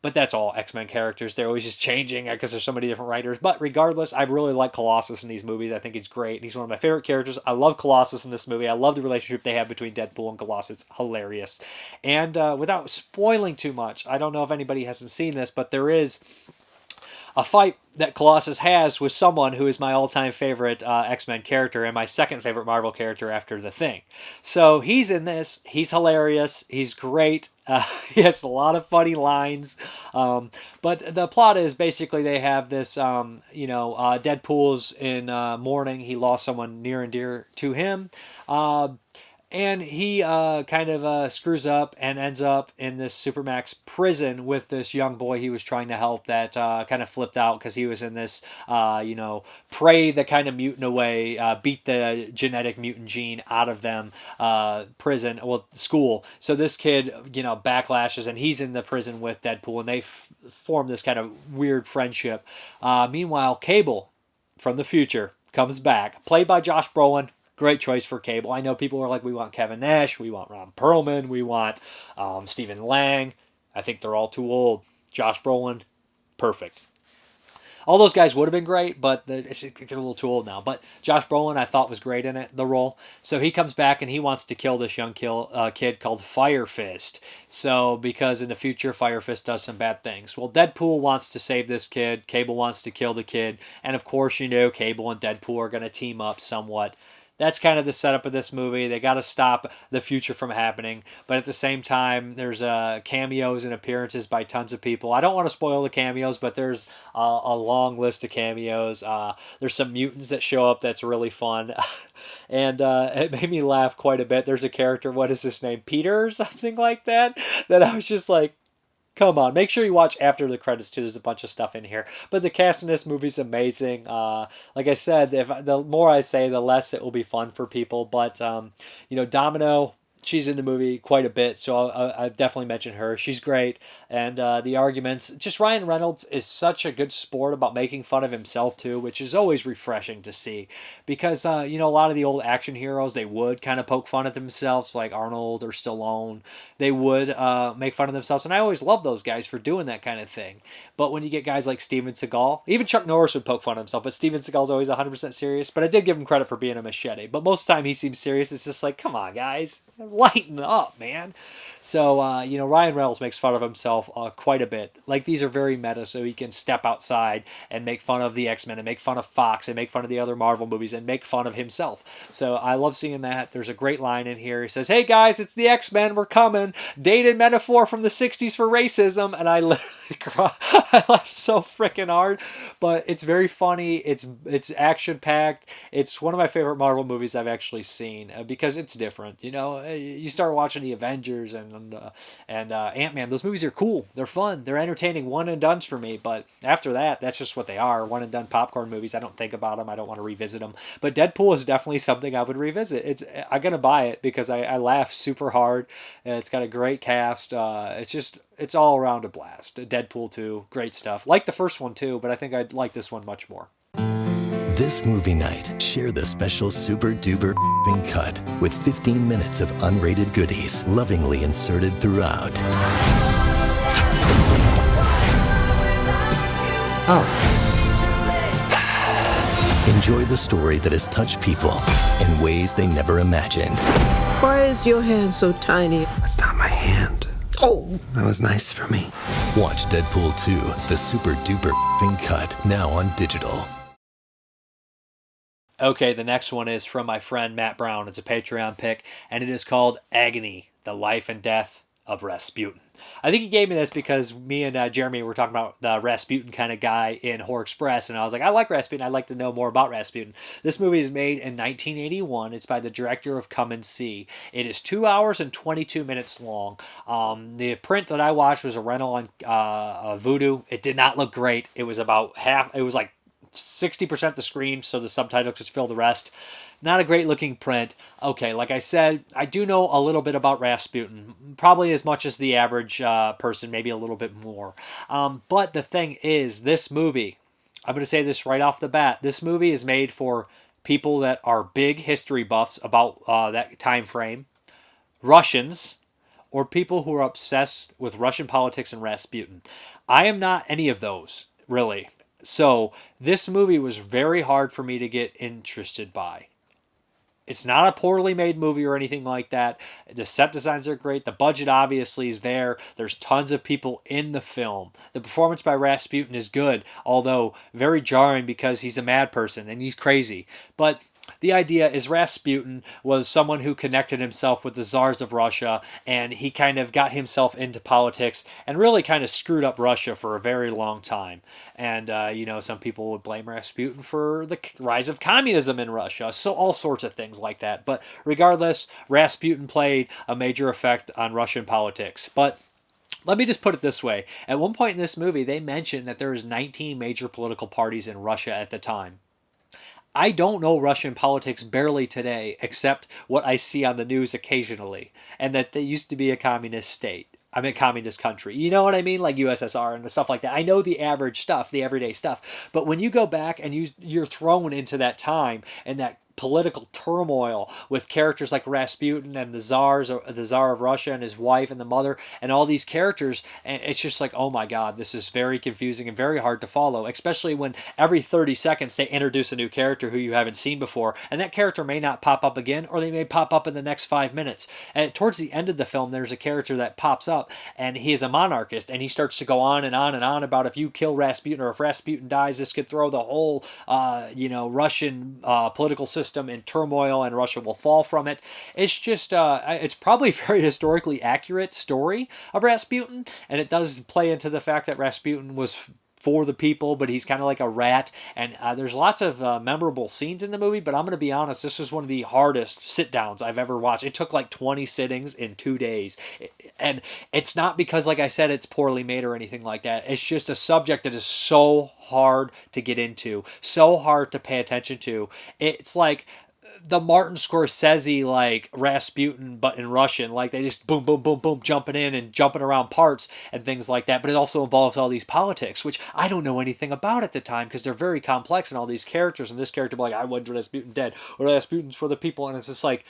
Speaker 1: But that's all X-Men characters. They're always just changing because there's so many different writers. But regardless, I really like Colossus in these movies. I think he's great. He's one of my favorite characters. I love Colossus in this movie. I love the relationship they have between Deadpool and Colossus. It's hilarious. And without spoiling too much, I don't know if anybody hasn't seen this, but there is a fight that Colossus has with someone who is my all-time favorite X-Men character and my second favorite Marvel character after The Thing. So he's in this. He's hilarious. He's great. He has a lot of funny lines. But the plot is basically they have this, Deadpool's in mourning. He lost someone near and dear to him. And he kind of screws up and ends up in this Supermax prison with this young boy he was trying to help that kind of flipped out because he was in this, pray the kind of mutant away, beat the genetic mutant gene out of them school. So this kid, backlashes and he's in the prison with Deadpool and they form this kind of weird friendship. Meanwhile, Cable from the future comes back, played by Josh Brolin. Great choice for Cable. I know people are like, we want Kevin Nash, we want Ron Perlman, we want Stephen Lang. I think they're all too old. Josh Brolin, perfect. All those guys would have been great, but they're a little too old now. But Josh Brolin, I thought, was great in it, the role. So he comes back and he wants to kill this young kid called Fire Fist. So because in the future, Fire Fist does some bad things. Well, Deadpool wants to save this kid. Cable wants to kill the kid. And of course, Cable and Deadpool are going to team up somewhat. That's kind of the setup of this movie. They got to stop the future from happening. But at the same time, there's cameos and appearances by tons of people. I don't want to spoil the cameos, but there's a long list of cameos. There's some mutants that show up that's really fun. And it made me laugh quite a bit. There's a character, what is his name? Peter or something like that? That I was just like, come on, make sure you watch after the credits too. There's a bunch of stuff in here. But the cast in this movie is amazing. Like I said, the more I say, the less it will be fun for people. But, Domino, she's in the movie quite a bit, so I've definitely mentioned her. She's great. And the arguments, just Ryan Reynolds is such a good sport about making fun of himself too, which is always refreshing to see. Because, a lot of the old action heroes, they would kind of poke fun at themselves, like Arnold or Stallone. They would make fun of themselves, and I always love those guys for doing that kind of thing. But when you get guys like Steven Seagal, even Chuck Norris would poke fun of himself, but Steven Seagal's always 100% serious. But I did give him credit for being a machete. But most of the time he seems serious. It's just like, come on, guys. Lighten up, man. So, Ryan Reynolds makes fun of himself quite a bit. Like, these are very meta, so he can step outside and make fun of the X-Men and make fun of Fox and make fun of the other Marvel movies and make fun of himself. So I love seeing that. There's a great line in here. He says, "Hey guys, it's the X-Men, we're coming. Dated metaphor from the 60s for racism." And I literally cry. I laugh so freaking hard. But it's very funny. It's action-packed. It's one of my favorite Marvel movies I've actually seen because it's different. You start watching the Avengers and Ant-Man. Those movies are cool. They're fun. They're entertaining. One and dones for me. But after that, that's just what they are. One and done popcorn movies. I don't think about them. I don't want to revisit them. But Deadpool is definitely something I would revisit. I'm gonna buy it because I laugh super hard. It's got a great cast. It's all around a blast. Deadpool 2, great stuff. Like the first one too, but I think I'd like this one much more.
Speaker 13: This movie night, share the special Super Duper cut with 15 minutes of unrated goodies lovingly inserted throughout. Enjoy the story that has touched people in ways they never imagined.
Speaker 14: Why is your hand so tiny?
Speaker 15: That's not my hand. Oh, that was nice for me.
Speaker 13: Watch Deadpool 2, the Super Duper cut, now on digital.
Speaker 1: Okay, the next one is from my friend Matt Brown. It's a Patreon pick, and it is called Agony, the Life and Death of Rasputin. I think he gave me this because me and Jeremy were talking about the Rasputin kind of guy in Horror Express, and I was like, I like Rasputin. I'd like to know more about Rasputin. This movie is made in 1981. It's by the director of Come and See. It is 2 hours and 22 minutes long. The print that I watched was a rental on Vudu. It did not look great. It was about half. It was like 60% the screen, so the subtitles could fill the rest. Not a great looking print. Okay, like I said, I do know a little bit about Rasputin. Probably as much as the average person, maybe a little bit more. But the thing is, this movie, I'm going to say this right off the bat, this movie is made for people that are big history buffs about that time frame, Russians, or people who are obsessed with Russian politics and Rasputin. I am not any of those, really. So this movie was very hard for me to get interested by. It's not a poorly made movie or anything like that. The set designs are great. The budget obviously is there. There's tons of people in the film. The performance by Rasputin is good, although very jarring because he's a mad person and he's crazy. But the idea is Rasputin was someone who connected himself with the czars of Russia, and he kind of got himself into politics and really kind of screwed up Russia for a very long time. And, some people would blame Rasputin for the rise of communism in Russia. So all sorts of things like that. But regardless, Rasputin played a major effect on Russian politics. But let me just put it this way. At one point in this movie, they mentioned that there was 19 major political parties in Russia at the time. I don't know Russian politics barely today, except what I see on the news occasionally, and that they used to be a communist state. I'm a communist country. You know what I mean? Like USSR and stuff like that. I know the average stuff, the everyday stuff. But when you go back and you're thrown into that time and that political turmoil with characters like Rasputin and the Tsar of Russia and his wife and the mother and all these characters, and it's just like, oh my god, this is very confusing and very hard to follow, especially when every 30 seconds they introduce a new character who you haven't seen before, and that character may not pop up again, or they may pop up in the next 5 minutes. And towards the end of the film, there's a character that pops up, and he is a monarchist, and he starts to go on and on and on about if you kill Rasputin, or if Rasputin dies, this could throw the whole Russian political system in turmoil, and Russia will fall from it. It's just it's probably a very historically accurate story of Rasputin, and it does play into the fact that Rasputin was for the people, but he's kind of like a rat, and there's lots of memorable scenes in the movie, but I'm going to be honest, this was one of the hardest sit-downs I've ever watched. It took like 20 sittings in 2 days, and it's not because, like I said, it's poorly made or anything like that. It's just a subject that is so hard to get into, so hard to pay attention to. It's like the Martin Scorsese, like Rasputin, but in Russian. Like, they just boom, boom, boom, boom, jumping in and jumping around parts and things like that. But it also involves all these politics, which I don't know anything about at the time, because they're very complex, and all these characters, and this character be like, I want Rasputin dead, or Rasputin's for the people, and it's just like,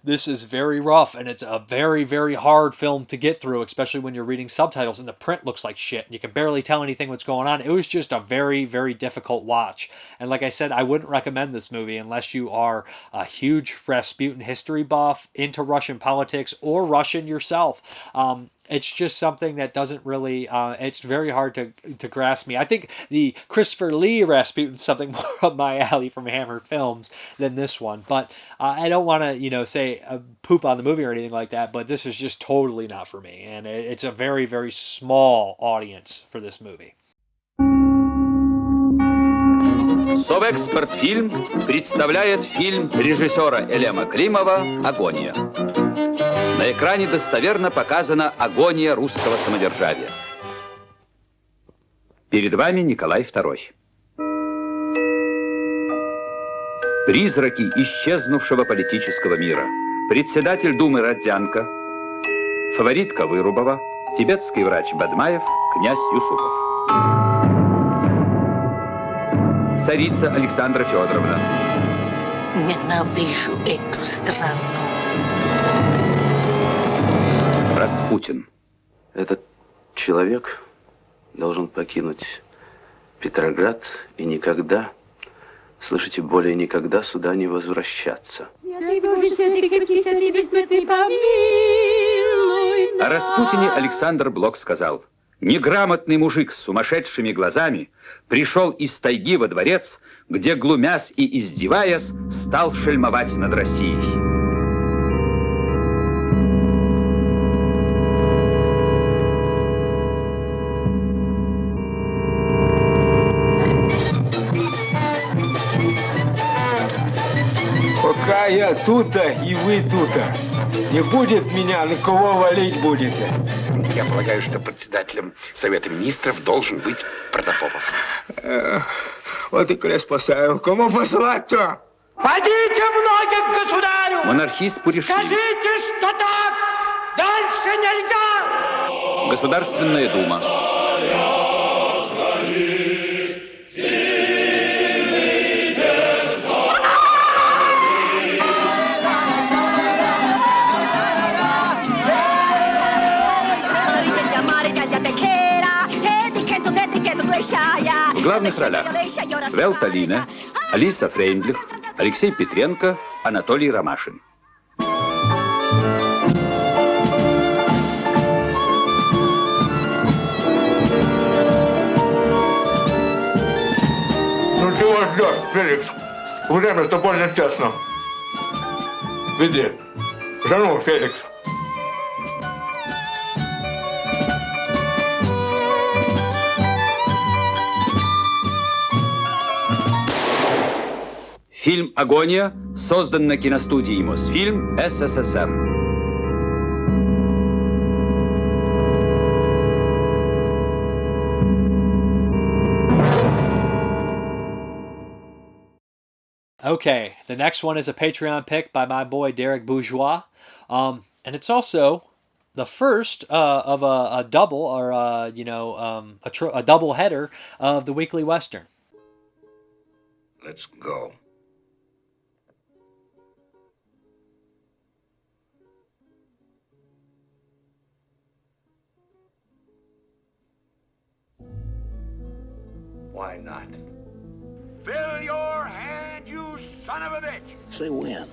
Speaker 1: this is very rough, and it's a very, very hard film to get through, especially when you're reading subtitles and the print looks like shit. You can barely tell anything what's going on. It was just a very, very difficult watch. And like I said, I wouldn't recommend this movie unless you are a huge Rasputin history buff, into Russian politics, or Russian yourself. It's just something that doesn't really, it's very hard to grasp me. I think the Christopher Lee Rasputin's something more up my alley from Hammer Films than this one. But I don't want to, say poop on the movie or anything like that, but this is just totally not for me. And it's a very, very small audience for this movie.
Speaker 16: Совэкспортфильм представляет фильм режиссера Элема Климова «Агония». На экране достоверно показана агония русского самодержавия. Перед вами Николай II. Призраки исчезнувшего политического мира. Председатель Думы Родзянко, фаворитка Вырубова, тибетский врач Бадмаев, князь Юсупов. Царица Александра Федоровна.
Speaker 17: Ненавижу эту страну.
Speaker 16: Распутин.
Speaker 18: Этот человек должен покинуть Петроград и никогда, слышите, более никогда сюда не возвращаться.
Speaker 16: О Распутине Александр Блок сказал: неграмотный мужик с сумасшедшими глазами пришел из тайги во дворец, где, глумясь и издеваясь, стал шельмовать над Россией.
Speaker 19: Пока я тута и вы тута, не будет меня, на кого валить будете?
Speaker 10: Я полагаю, что председателем Совета Министров должен быть Протопопов.
Speaker 19: Вот и крест поставил. Кому посылать-то? Пойдите в ноги к государю!
Speaker 16: Монархист Пуришвили.
Speaker 19: Скажите, что так! Дальше нельзя!
Speaker 16: Государственная дума. В главных ролях Вэл Талина, Алиса Фрейндлих, Алексей Петренко, Анатолий Ромашин.
Speaker 19: Ну чего ждешь, Феликс? Время-то больно тесно. Веди. Жену, Феликс.
Speaker 16: Фильм «Агония» создан на киностудии «Мосфильм» СССР.
Speaker 1: Okay, the next one is a Patreon pick by my boy Derek Bourgeois, and it's also the first of a double, or a double header of the Weekly Western.
Speaker 10: Let's go. Why not?
Speaker 19: Fill your hand, you son of a bitch!
Speaker 12: Say when.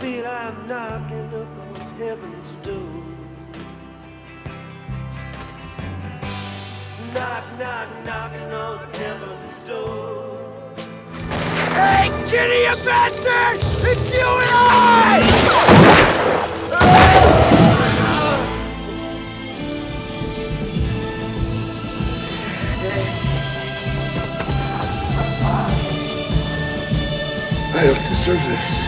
Speaker 17: Feel I'm knocking upon heaven's door. Knock, knock, knocking on heaven's door.
Speaker 19: Hey, Kitty, you bastard! It's you and I!
Speaker 17: I don't deserve this.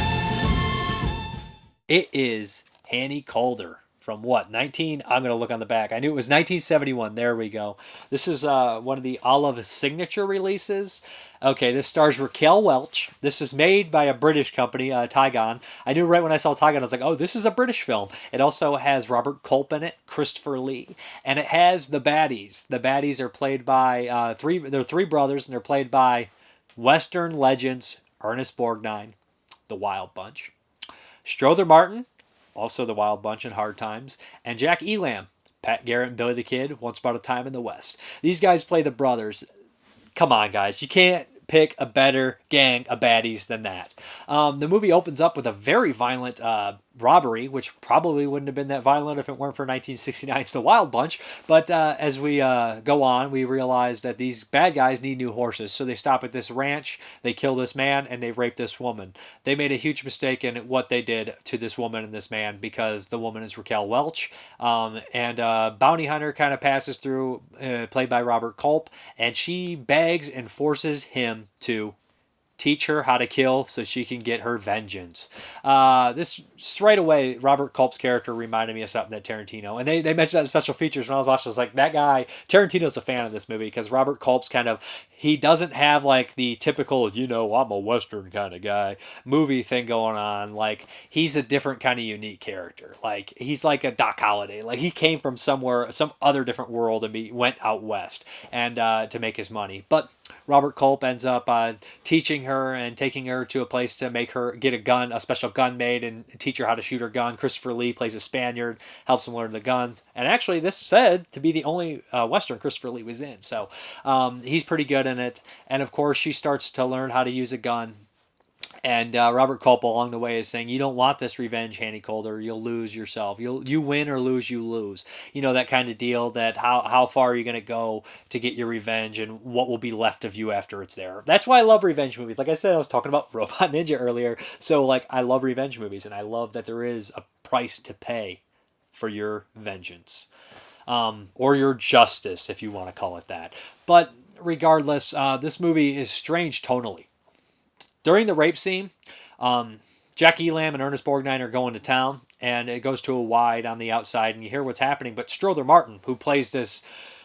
Speaker 1: It is Hannie Caulder from what? I'm going to look on the back. I knew it was 1971. There we go. This is one of the Olive signature releases. Okay, this stars Raquel Welch. This is made by a British company, Tygon. I knew right when I saw Tygon, I was like, oh, this is a British film. It also has Robert Culp in it, Christopher Lee, and it has the baddies. The baddies are played by they're three brothers, and they're played by Western legends Ernest Borgnine, the Wild Bunch, Strother Martin, also the Wild Bunch in Hard Times, and Jack Elam, Pat Garrett and Billy the Kid, Once Upon a Time in the West. These guys play the brothers. Come on, guys. You can't pick a better gang of baddies than that. The movie opens up with a very violent robbery, which probably wouldn't have been that violent if it weren't for 1969's The Wild Bunch. But as we go on, we realize that these bad guys need new horses. So they stop at this ranch, they kill this man, and they rape this woman. They made a huge mistake in what they did to this woman and this man because the woman is Raquel Welch. And Bounty Hunter kind of passes through, played by Robert Culp, and she begs and forces him to teach her how to kill so she can get her vengeance. This right away, Robert Culp's character reminded me of something that Tarantino, and they mentioned that in special features when I was watching. I was like, that guy, Tarantino's a fan of this movie because Robert Culp's he doesn't have like the typical, I'm a Western kind of guy movie thing going on. Like, he's a different kind of unique character. Like, he's like a Doc Holliday. Like, he came from some other different world and went out west and to make his money. But Robert Culp ends up teaching her and taking her to a place to make her get a special gun made and teach her how to shoot her gun. Christopher Lee plays a Spaniard, helps him learn the guns. And actually, this said to be the only Western Christopher Lee was in. So he's pretty good in it. And of course, she starts to learn how to use a gun. And Robert Culp along the way is saying, you don't want this revenge, Hannie Caulder. You'll lose yourself. You win or lose, you lose. That kind of deal, that how far are you going to go to get your revenge and what will be left of you after it's there. That's why I love revenge movies. Like I said, I was talking about Robot Ninja earlier. So I love revenge movies, and I love that there is a price to pay for your vengeance. Or your justice, if you want to call it that. But regardless, this movie is strange tonally. During the rape scene, Jack Elam and Ernest Borgnine are going to town, and it goes to a wide on the outside, and you hear what's happening. But Strother Martin, who plays this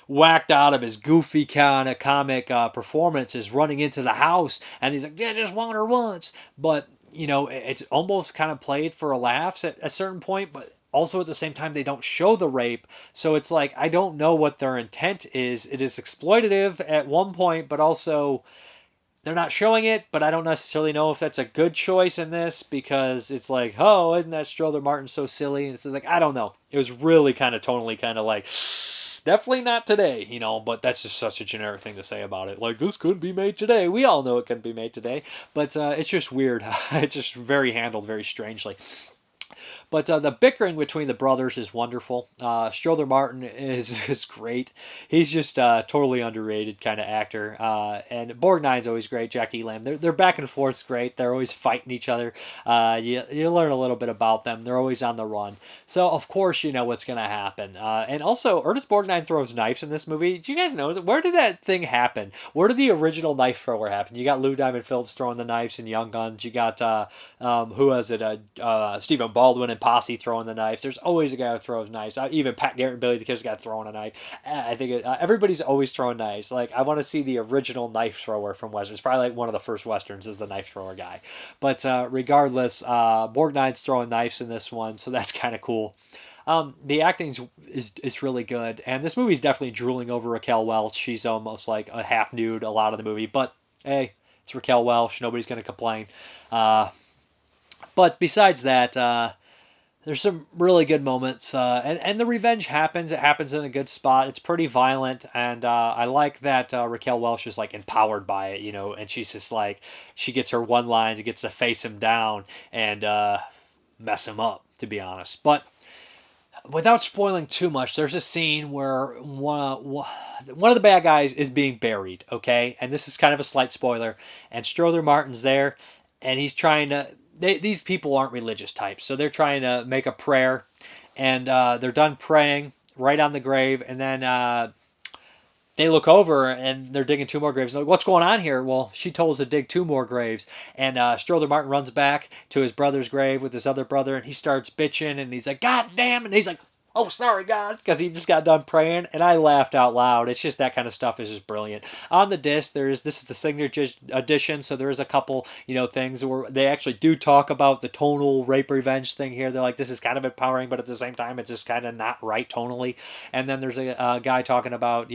Speaker 1: whacked out of his goofy kind of comic performance, is running into the house, and he's like, yeah, just want her once. But, it's almost kind of played for a laugh at a certain point, but also at the same time, they don't show the rape. So it's like, I don't know what their intent is. It is exploitative at one point, but also they're not showing it, but I don't necessarily know if that's a good choice in this because it's like, oh, isn't that Strother Martin so silly? And it's like, I don't know. It was really kind of tonally kind of like, definitely not today, but that's just such a generic thing to say about it. Like, this could be made today. We all know it can be made today, but it's just weird. It's just handled very strangely. But the bickering between the brothers is wonderful. Strother Martin is great. He's just totally underrated kind of actor. And Borgnine's always great. Jackie Lamb. Their back and forth's great. They're always fighting each other. You learn a little bit about them. They're always on the run. So of course you know what's going to happen. And also Ernest Borgnine throws knives in this movie. Do you guys know, where did that thing happen? Where did the original knife thrower happen? You got Lou Diamond Phillips throwing the knives in Young Guns. You got who was it? Stephen Baldwin and Posse throwing the knives. There's always a guy who throws knives. Even Pat Garrett and Billy the Kid's got throwing a knife. I think everybody's always throwing knives. Like, I want to see the original knife thrower from Westerns. Probably like one of the first Westerns is the knife thrower guy. But regardless, Borgnine's throwing knives in this one, so that's kind of cool. The acting is really good, and this movie's definitely drooling over Raquel Welch. She's almost like a half nude a lot of the movie, but hey, it's Raquel Welch. Nobody's going to complain. But besides that, there's some really good moments, and the revenge happens. It happens in a good spot. It's pretty violent, and I like that Raquel Welch is like empowered by it, and she's just like, she gets her one line, she gets to face him down and mess him up, to be honest. But without spoiling too much, there's a scene where one of the bad guys is being buried, okay? And this is kind of a slight spoiler. And Strother Martin's there, and he's trying to... These people aren't religious types, so they're trying to make a prayer. And they're done praying right on the grave, and then... they look over and they're digging 2 more graves. They're like, what's going on here? Well, she told us to dig 2 more graves. And Strother Martin runs back to his brother's grave with his other brother, and he starts bitching, and he's like, God damn! And he's like, oh, sorry, God, because he just got done praying, and I laughed out loud. It's just that kind of stuff is just brilliant. On the disc, this is the signature edition, so there is a couple, things where they actually do talk about the tonal rape revenge thing here. They're like, this is kind of empowering, but at the same time, it's just kind of not right tonally. And then there's a guy talking about,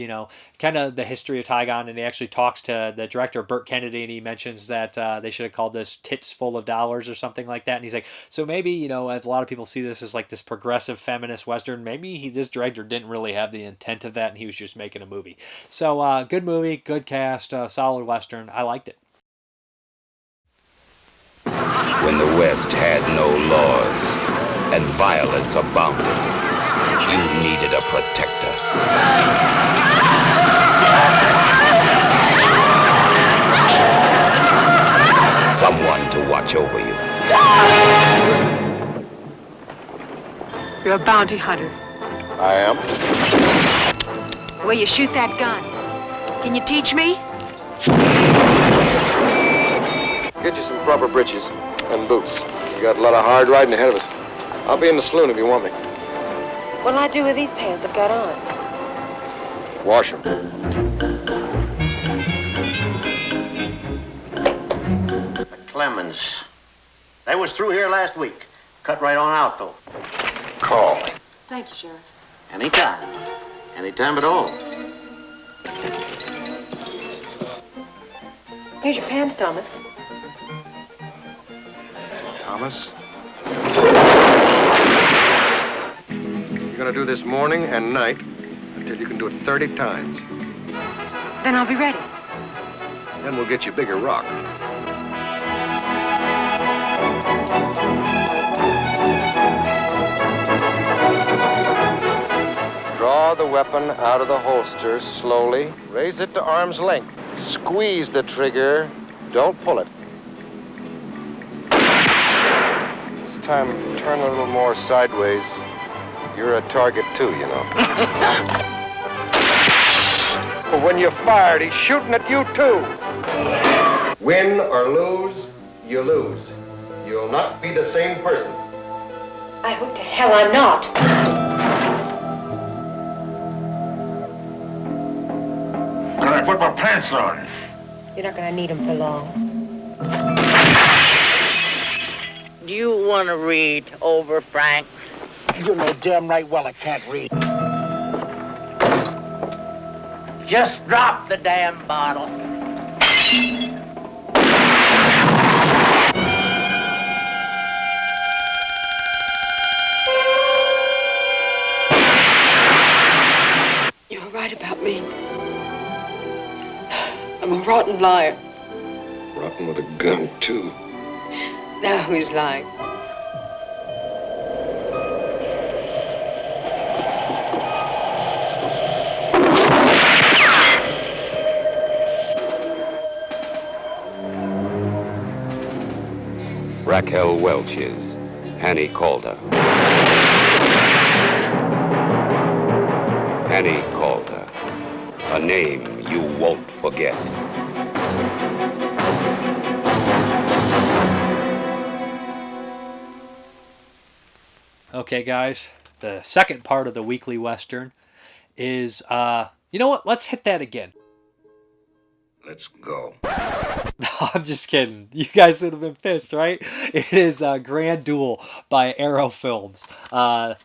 Speaker 1: kind of the history of Tygon, and he actually talks to the director, Burt Kennedy, and he mentions that they should have called this Tits Full of Dollars or something like that. And he's like, so maybe, as a lot of people see this as like this progressive feminist Western, maybe this director didn't really have the intent of that, and he was just making a movie. So, good movie, good cast, solid Western. I liked it.
Speaker 10: When the West had no laws and violence abounded, you needed a protector. Someone to watch over you.
Speaker 5: You're a bounty hunter.
Speaker 9: I am.
Speaker 3: The way you shoot that gun. Can you teach me?
Speaker 9: Get you some proper breeches and boots. We got a lot of hard riding ahead of us. I'll be in the saloon if you want me.
Speaker 11: What'll I do with these pants I've got on?
Speaker 9: Wash them.
Speaker 12: Clemens. They was through here last week. Cut right on out, though.
Speaker 9: Call.
Speaker 11: Thank you, Sheriff.
Speaker 12: Anytime. Anytime at all.
Speaker 11: Here's your pants, Thomas.
Speaker 9: Thomas? You're gonna do this morning and night until you can do it 30 times.
Speaker 11: Then I'll be ready.
Speaker 9: Then we'll get you a bigger rock. Draw the weapon out of the holster slowly. Raise it to arm's length. Squeeze the trigger. Don't pull it. This time, turn a little more sideways. You're a target too, you know. But when you fired, he's shooting at you too. Win or lose, you lose. You'll not be the same person.
Speaker 11: I hope to hell I'm not.
Speaker 12: Can I put my pants on?
Speaker 11: You're not gonna need them for long.
Speaker 20: Do you want to read over, Frank?
Speaker 12: You know damn right well I can't read.
Speaker 20: Just drop the damn bottle.
Speaker 5: You were right about me. I'm a rotten liar.
Speaker 9: Rotten with a gun, too.
Speaker 5: Now who's lying?
Speaker 10: Raquel Welch's Hannie Caulder. Hannie Caulder, a name you won't forget.
Speaker 1: Okay, guys, the second part of the weekly Western is, you know what? Let's hit that again.
Speaker 9: Let's go.
Speaker 1: No, I'm just kidding. You guys would have been pissed, right? It is Grand Duel by Arrow Films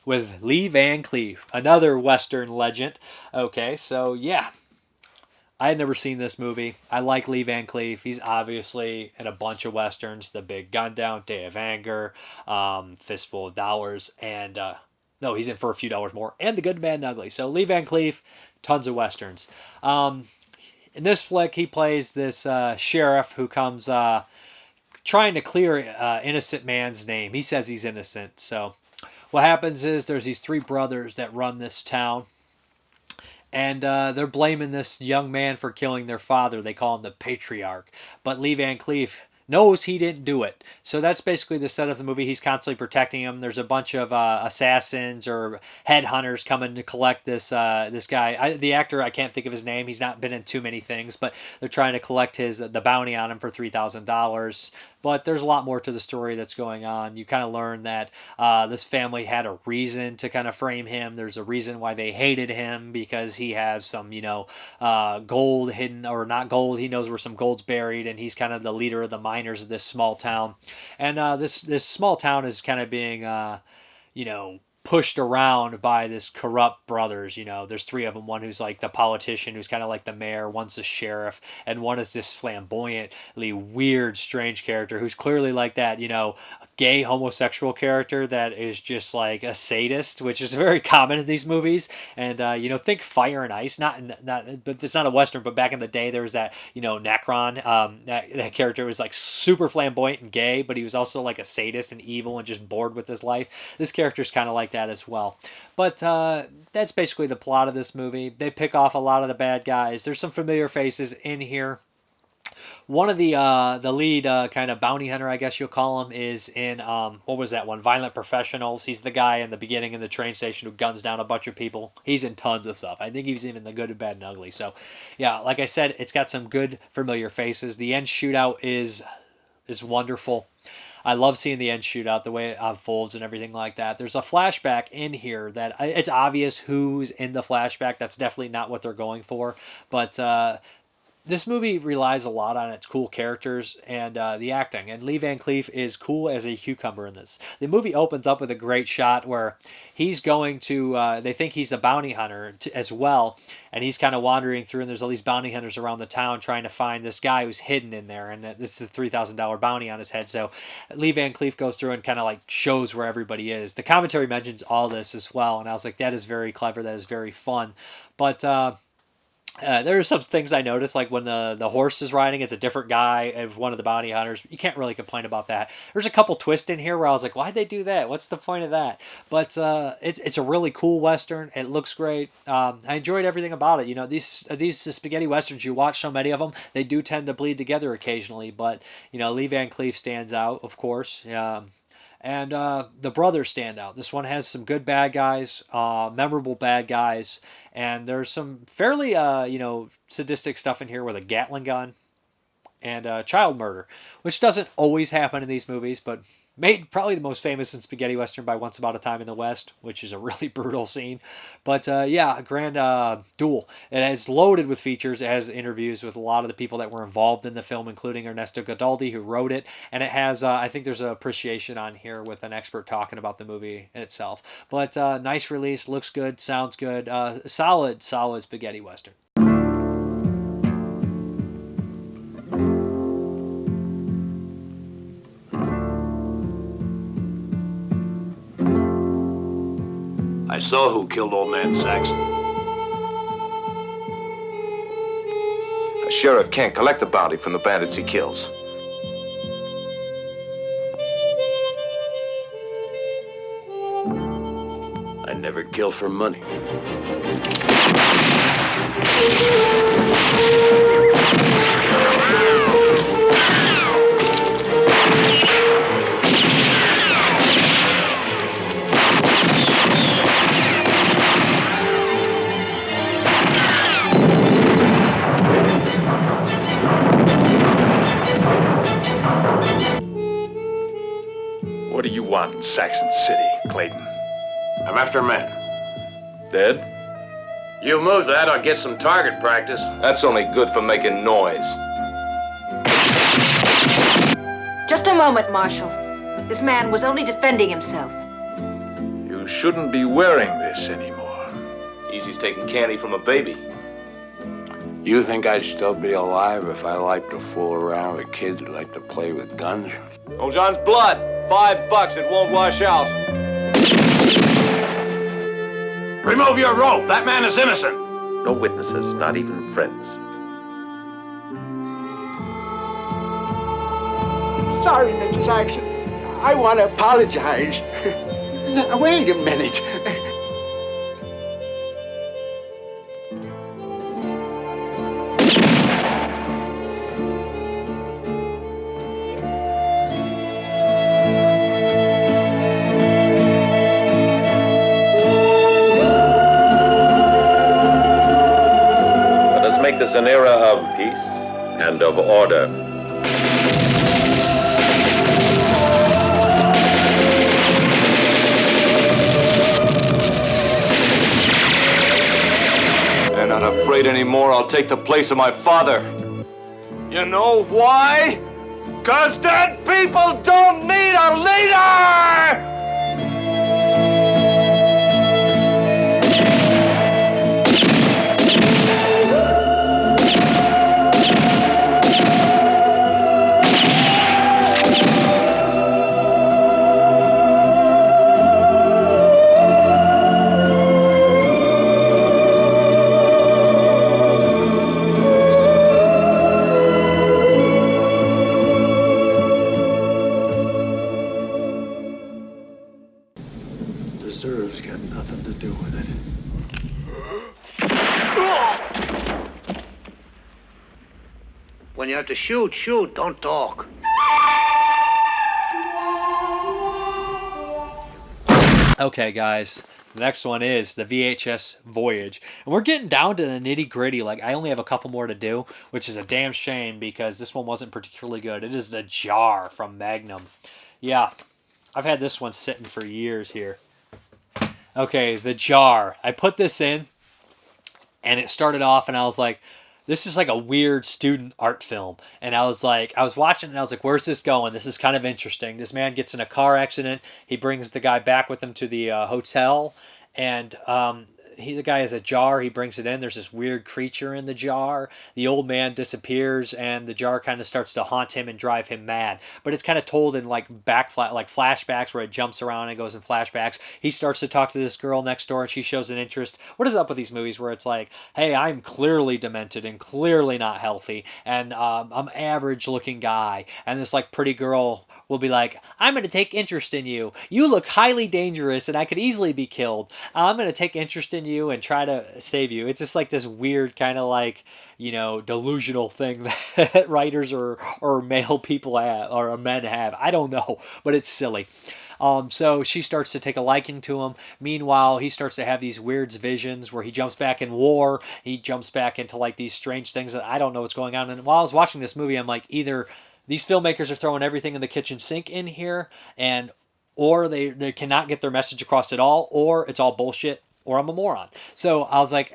Speaker 1: with Lee Van Cleef, another Western legend. Okay, so yeah. I had never seen this movie. I like Lee Van Cleef. He's obviously in a bunch of Westerns. The Big Gun Down, Day of Anger, Fistful of Dollars, and... no, he's in For a Few Dollars More, and The Good, Bad, and Ugly. So Lee Van Cleef, tons of Westerns. In this flick, he plays this sheriff who comes trying to clear innocent man's name. He says he's innocent. So what happens is there's these three brothers that run this town. And they're blaming this young man for killing their father. They call him the Patriarch. But Lee Van Cleef knows he didn't do it. So that's basically the set of the movie. He's constantly protecting him. There's a bunch of assassins or headhunters coming to collect this this guy. The actor, I can't think of his name. He's not been in too many things, but they're trying to collect the bounty on him for $3,000. But there's a lot more to the story that's going on. You kind of learn that this family had a reason to kind of frame him. There's a reason why they hated him, because he has some, gold hidden, or not gold. He knows where some gold's buried, and he's kind of the leader of the miners of this small town. And this small town is kind of being, pushed around by this corrupt brothers. There's three of them. One who's like the politician, who's kind of like the mayor. One's the sheriff, and one is this flamboyantly weird, strange character who's clearly like that, gay homosexual character that is just like a sadist, which is very common in these movies. And think Fire and Ice. Not, but it's not a Western. But back in the day, there was that, Necron. That character was like super flamboyant and gay, but he was also like a sadist and evil and just bored with his life. This character's kind of like that as well. But that's basically the plot of this movie. They pick off a lot of the bad guys. There's some familiar faces in here. One of the lead kind of bounty hunter, I guess you'll call him, is in, what was that one? Violent Professionals. He's the guy in the beginning in the train station who guns down a bunch of people. He's in tons of stuff. I think he's even in The Good, Bad, and Ugly. So, yeah, like I said, it's got some good familiar faces. The end shootout is wonderful. I love seeing the end shootout, the way it unfolds and everything like that. There's a flashback in here that it's obvious who's in the flashback. That's definitely not what they're going for. But this movie relies a lot on its cool characters and the acting. And Lee Van Cleef is cool as a cucumber in this. The movie opens up with a great shot where he's going to, they think he's a bounty hunter as well. And he's kind of wandering through, and there's all these bounty hunters around the town trying to find this guy who's hidden in there. And this is a $3,000 bounty on his head. So Lee Van Cleef goes through and kind of like shows where everybody is. The commentary mentions all this as well. And I was like, that is very clever. That is very fun. But there are some things I noticed, like when the horse is riding, it's a different guy and one of the bounty hunters. You can't really complain about that. There's a couple twists in here where I was like, why'd they do that? What's the point of that? But it's a really cool Western. It looks great. I enjoyed everything about it. These spaghetti Westerns, you watch so many of them, they do tend to bleed together occasionally. But, Lee Van Cleef stands out, of course. And the brothers stand out. This one has some good bad guys, memorable bad guys, and there's some fairly, sadistic stuff in here with a Gatling gun and child murder, which doesn't always happen in these movies, but made probably the most famous in spaghetti Western by Once Upon a Time in the West, which is a really brutal scene. But yeah, Grand Duel. It is loaded with features. It has interviews with a lot of the people that were involved in the film, including Ernesto Gadaldi, who wrote it. And it has, I think there's an appreciation on here with an expert talking about the movie in itself. But nice release, looks good, sounds good. Solid spaghetti Western.
Speaker 21: I saw who killed old man Saxon.
Speaker 22: A sheriff can't collect the bounty from the bandits he kills.
Speaker 21: I never kill for money. Saxon City, Clayton. I'm after a man.
Speaker 22: Dead?
Speaker 21: You move that, I'll get some target practice.
Speaker 22: That's only good for making noise.
Speaker 7: Just a moment, Marshal. This man was only defending himself.
Speaker 21: You shouldn't be wearing this anymore.
Speaker 22: Easy's taking candy from a baby.
Speaker 8: You think I'd still be alive if I liked to fool around with kids who like to play with guns?
Speaker 22: Old John's blood. $5, it won't wash out.
Speaker 21: Remove your rope, that man is innocent.
Speaker 23: No witnesses, not even friends.
Speaker 19: Sorry, Mr. Saxon. I want to apologize. Now, wait a minute.
Speaker 23: Let us make this an era of peace and of order.
Speaker 22: They're not afraid anymore. I'll take the place of my father. You know why? 'Cause dead people don't need a leader!
Speaker 24: Deserves got nothing to do with it.
Speaker 12: When you have to shoot, shoot, don't talk.
Speaker 1: Okay, guys. The next one is the VHS Voyage. And we're getting down to the nitty-gritty. Like, I only have a couple more to do, which is a damn shame because this one wasn't particularly good. It is The Jar from Magnum. Yeah, I've had this one sitting for years here. Okay, The Jar. I put this in, and it started off, and I was like, this is like a weird student art film. And I was watching it, and I was like, where's this going? This is kind of interesting. This man gets in a car accident. He brings the guy back with him to the hotel, and the guy has a jar. He brings it in. There's this weird creature in the jar. The old man disappears, and the jar kind of starts to haunt him and drive him mad. But it's kind of told in like flashbacks where it jumps around and goes in flashbacks. He starts to talk to this girl next door, and she shows an interest. What is up with these movies where it's like, hey, I'm clearly demented and clearly not healthy, and I'm average looking guy, and this like pretty girl will be like, I'm going to take interest in you. You look highly dangerous, and I could easily be killed. I'm going to take interest in you and try to save you. It's just like this weird kind of like, you know, delusional thing that writers or male people have, or men have. I don't know, but it's silly. So she starts to take a liking to him. Meanwhile, he starts to have these weird visions where he jumps back in war. He jumps back into like these strange things that I don't know what's going on. And while I was watching this movie, I'm like, either these filmmakers are throwing everything in the kitchen sink in here, or they cannot get their message across at all, or it's all bullshit, or I'm a moron. So I was like,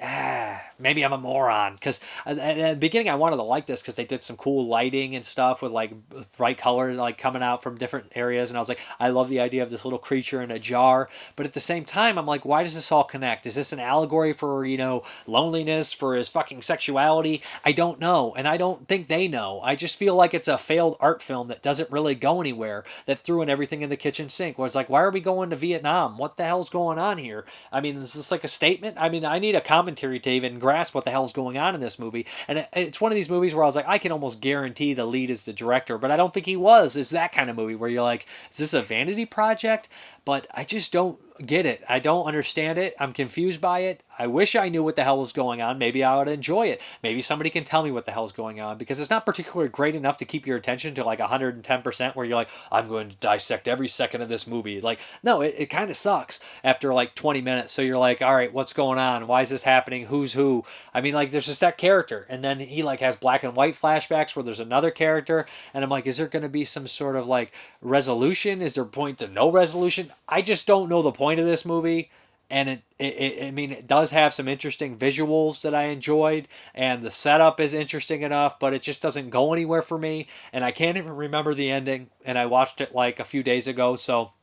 Speaker 1: maybe I'm a moron. Because at the beginning, I wanted to like this because they did some cool lighting and stuff with like bright color like coming out from different areas. And I was like, I love the idea of this little creature in a jar. But at the same time, I'm like, why does this all connect? Is this an allegory for, you know, loneliness, for his fucking sexuality? I don't know. And I don't think they know. I just feel like it's a failed art film that doesn't really go anywhere, that threw in everything in the kitchen sink. Where it's like, why are we going to Vietnam? What the hell's going on here? I mean, is this like a statement? I mean, I need a commentary to even grasp what the hell's going on in this movie. And it's one of these movies where I was like, I can almost guarantee the lead is the director, but I don't think he was. It's that kind of movie where you're like, is this a vanity project? But I just don't get it. I don't understand it. I'm confused by it. I wish I knew what the hell was going on. Maybe I would enjoy it. Maybe somebody can tell me what the hell is going on, because it's not particularly great enough to keep your attention to like 110% where you're like, I'm going to dissect every second of this movie. Like, no, it kind of sucks after like 20 minutes. So you're like, all right, what's going on? Why is this happening? Who's who? I mean, like, there's just that character. And then he like has black and white flashbacks where there's another character. And I'm like, is there going to be some sort of like resolution? Is there a point to no resolution? I just don't know the point of this movie. And I mean, it does have some interesting visuals that I enjoyed, and the setup is interesting enough, but it just doesn't go anywhere for me, and I can't even remember the ending, and I watched it like a few days ago, so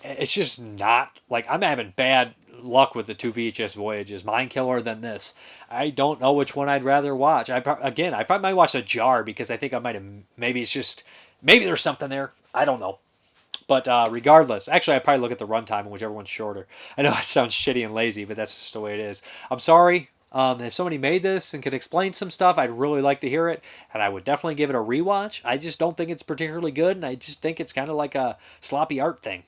Speaker 1: it's just not, like, I'm having bad luck with the 2 VHS Voyages, Mind Killer than this. I don't know which one I'd rather watch. I probably might watch A Jar, because I think I might have, maybe there's something there, I don't know. But regardless, actually, I'd probably look at the runtime, whichever one's shorter. I know it sounds shitty and lazy, but that's just the way it is. I'm sorry. If somebody made this and could explain some stuff, I'd really like to hear it. And I would definitely give it a rewatch. I just don't think it's particularly good, and I just think it's kind of like a sloppy art thing.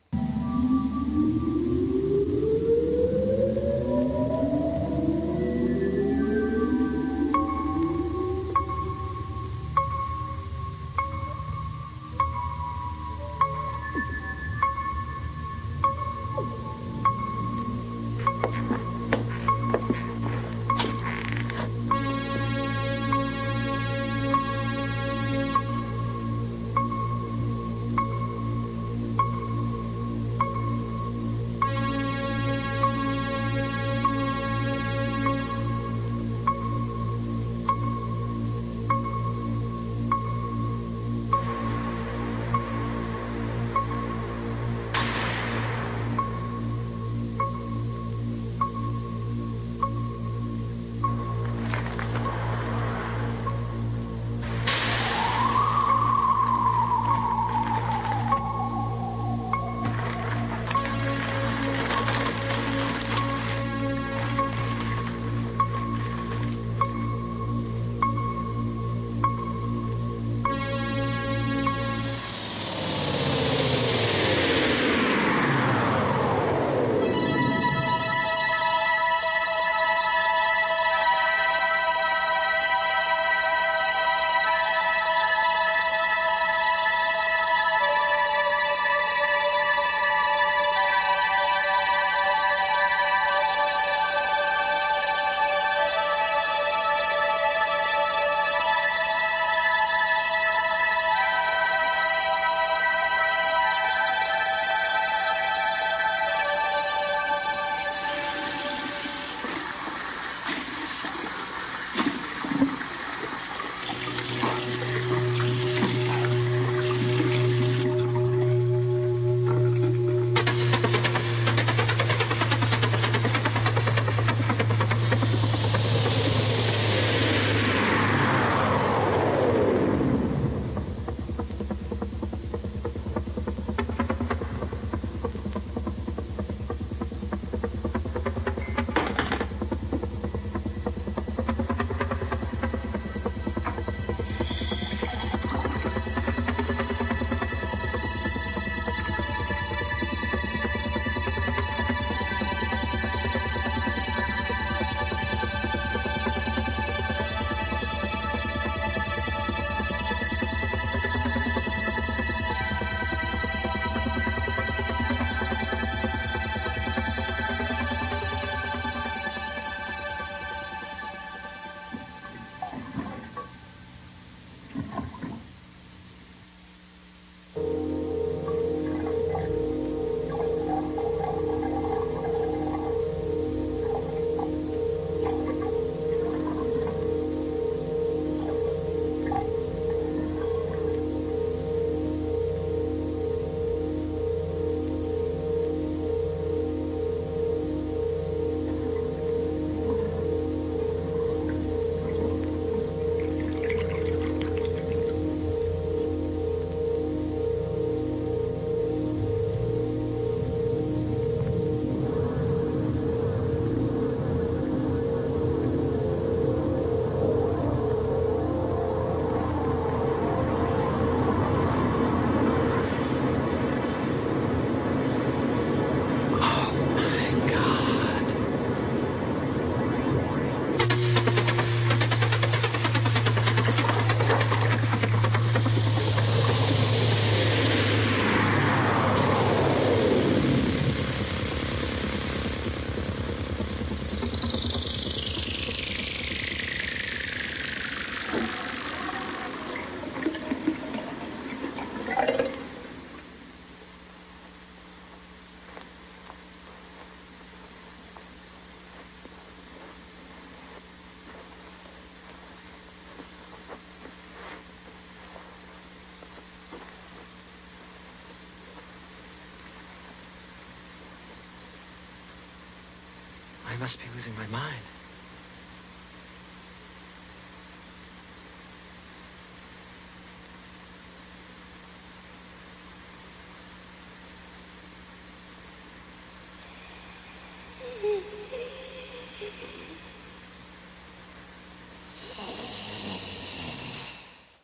Speaker 15: must be losing my mind.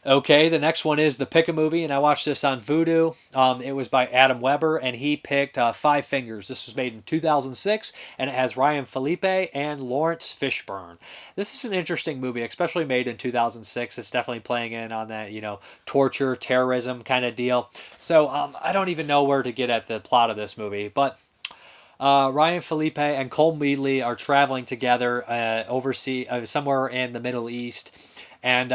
Speaker 1: Okay, the next one is the Pick a Movie, and I watched this on Vudu. It was by Adam Weber, and he picked Five Fingers. This was made in 2006, and it has Ryan Felipe and Lawrence Fishburne. This is an interesting movie, especially made in 2006. It's definitely playing in on that, torture, terrorism kind of deal. So I don't even know where to get at the plot of this movie, but Ryan Felipe and Cole Meadley are traveling together overseas, somewhere in the Middle East, and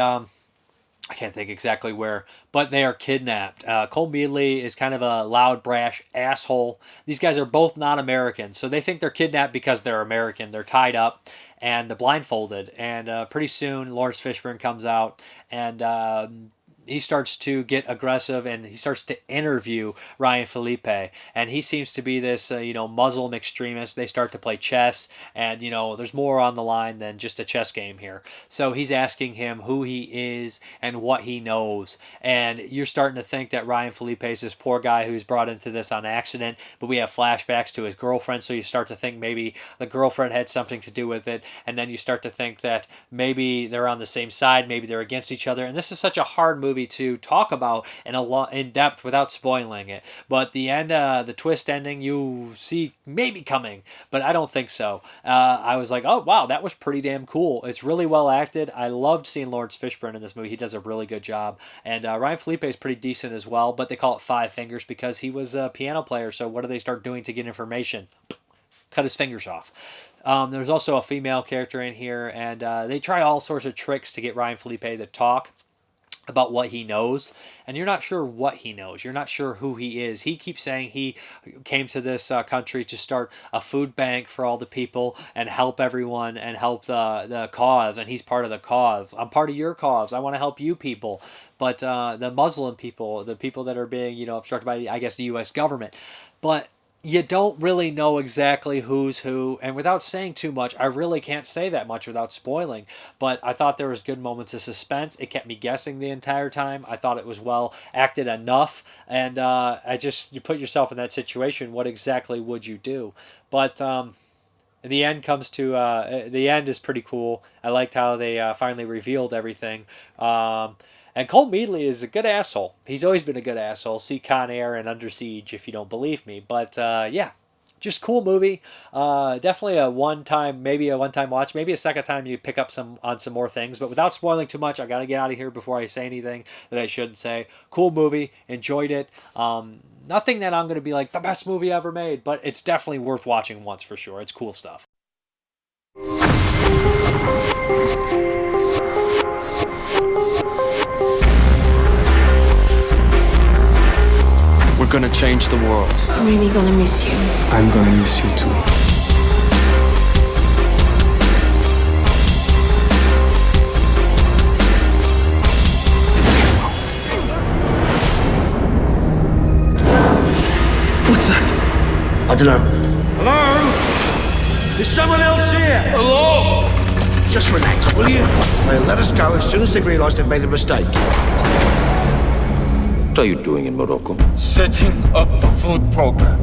Speaker 1: I can't think exactly where, but they are kidnapped. Cole Meadley is kind of a loud, brash asshole. These guys are both not American, so they think they're kidnapped because they're American. They're tied up and they're blindfolded, and pretty soon Lawrence Fishburne comes out, and he starts to get aggressive, and he starts to interview Ryan Felipe, and he seems to be this Muslim extremist. They start to play chess, and there's more on the line than just a chess game here. So he's asking him who he is and what he knows, and you're starting to think that Ryan Felipe is this poor guy who's brought into this on accident, but we have flashbacks to his girlfriend, so you start to think maybe the girlfriend had something to do with it, and then you start to think that maybe they're on the same side, maybe they're against each other, and this is such a hard movie to talk about in depth without spoiling it. But the end, the twist ending, you see maybe coming, but I don't think so. I was like, oh wow, that was pretty damn cool. It's really well acted. I loved seeing Lawrence Fishburne in this movie. He does a really good job, and Ryan Felipe is pretty decent as well. But they call it Five Fingers because he was a piano player. So what do they start doing to get information? Cut his fingers off. There's also a female character in here, and they try all sorts of tricks to get Ryan Felipe to talk about what he knows, and you're not sure what he knows. You're not sure who he is. He keeps saying he came to this country to start a food bank for all the people and help everyone and help the cause, and he's part of the cause. I'm part of your cause. I want to help you people. But the Muslim people, the people that are being, obstructed by, I guess, the U.S. government. But you don't really know exactly who's who, and without saying too much, I really can't say that much without spoiling, but I thought there was good moments of suspense. It kept me guessing the entire time. I thought it was well acted enough, and you put yourself in that situation, what exactly would you do? But the end comes to, the end is pretty cool. I liked how they finally revealed everything. And Cole Meadley is a good asshole. He's always been a good asshole. See Con Air and Under Siege if you don't believe me. But yeah, just cool movie. Definitely a one-time watch. Maybe a second time you pick up on some more things. But without spoiling too much, I got to get out of here before I say anything that I shouldn't say. Cool movie. Enjoyed it. Nothing that I'm going to be like the best movie ever made. But it's definitely worth watching once for sure. It's cool stuff.
Speaker 15: We're gonna change the world.
Speaker 3: I'm really gonna miss you.
Speaker 15: I'm gonna miss you too.
Speaker 19: What's that? I don't know. Hello? Is someone else here? Hello? Just relax, will you? They'll let us go as soon as they realise they've made a mistake.
Speaker 10: What are you doing in Morocco?
Speaker 2: Setting up a food program.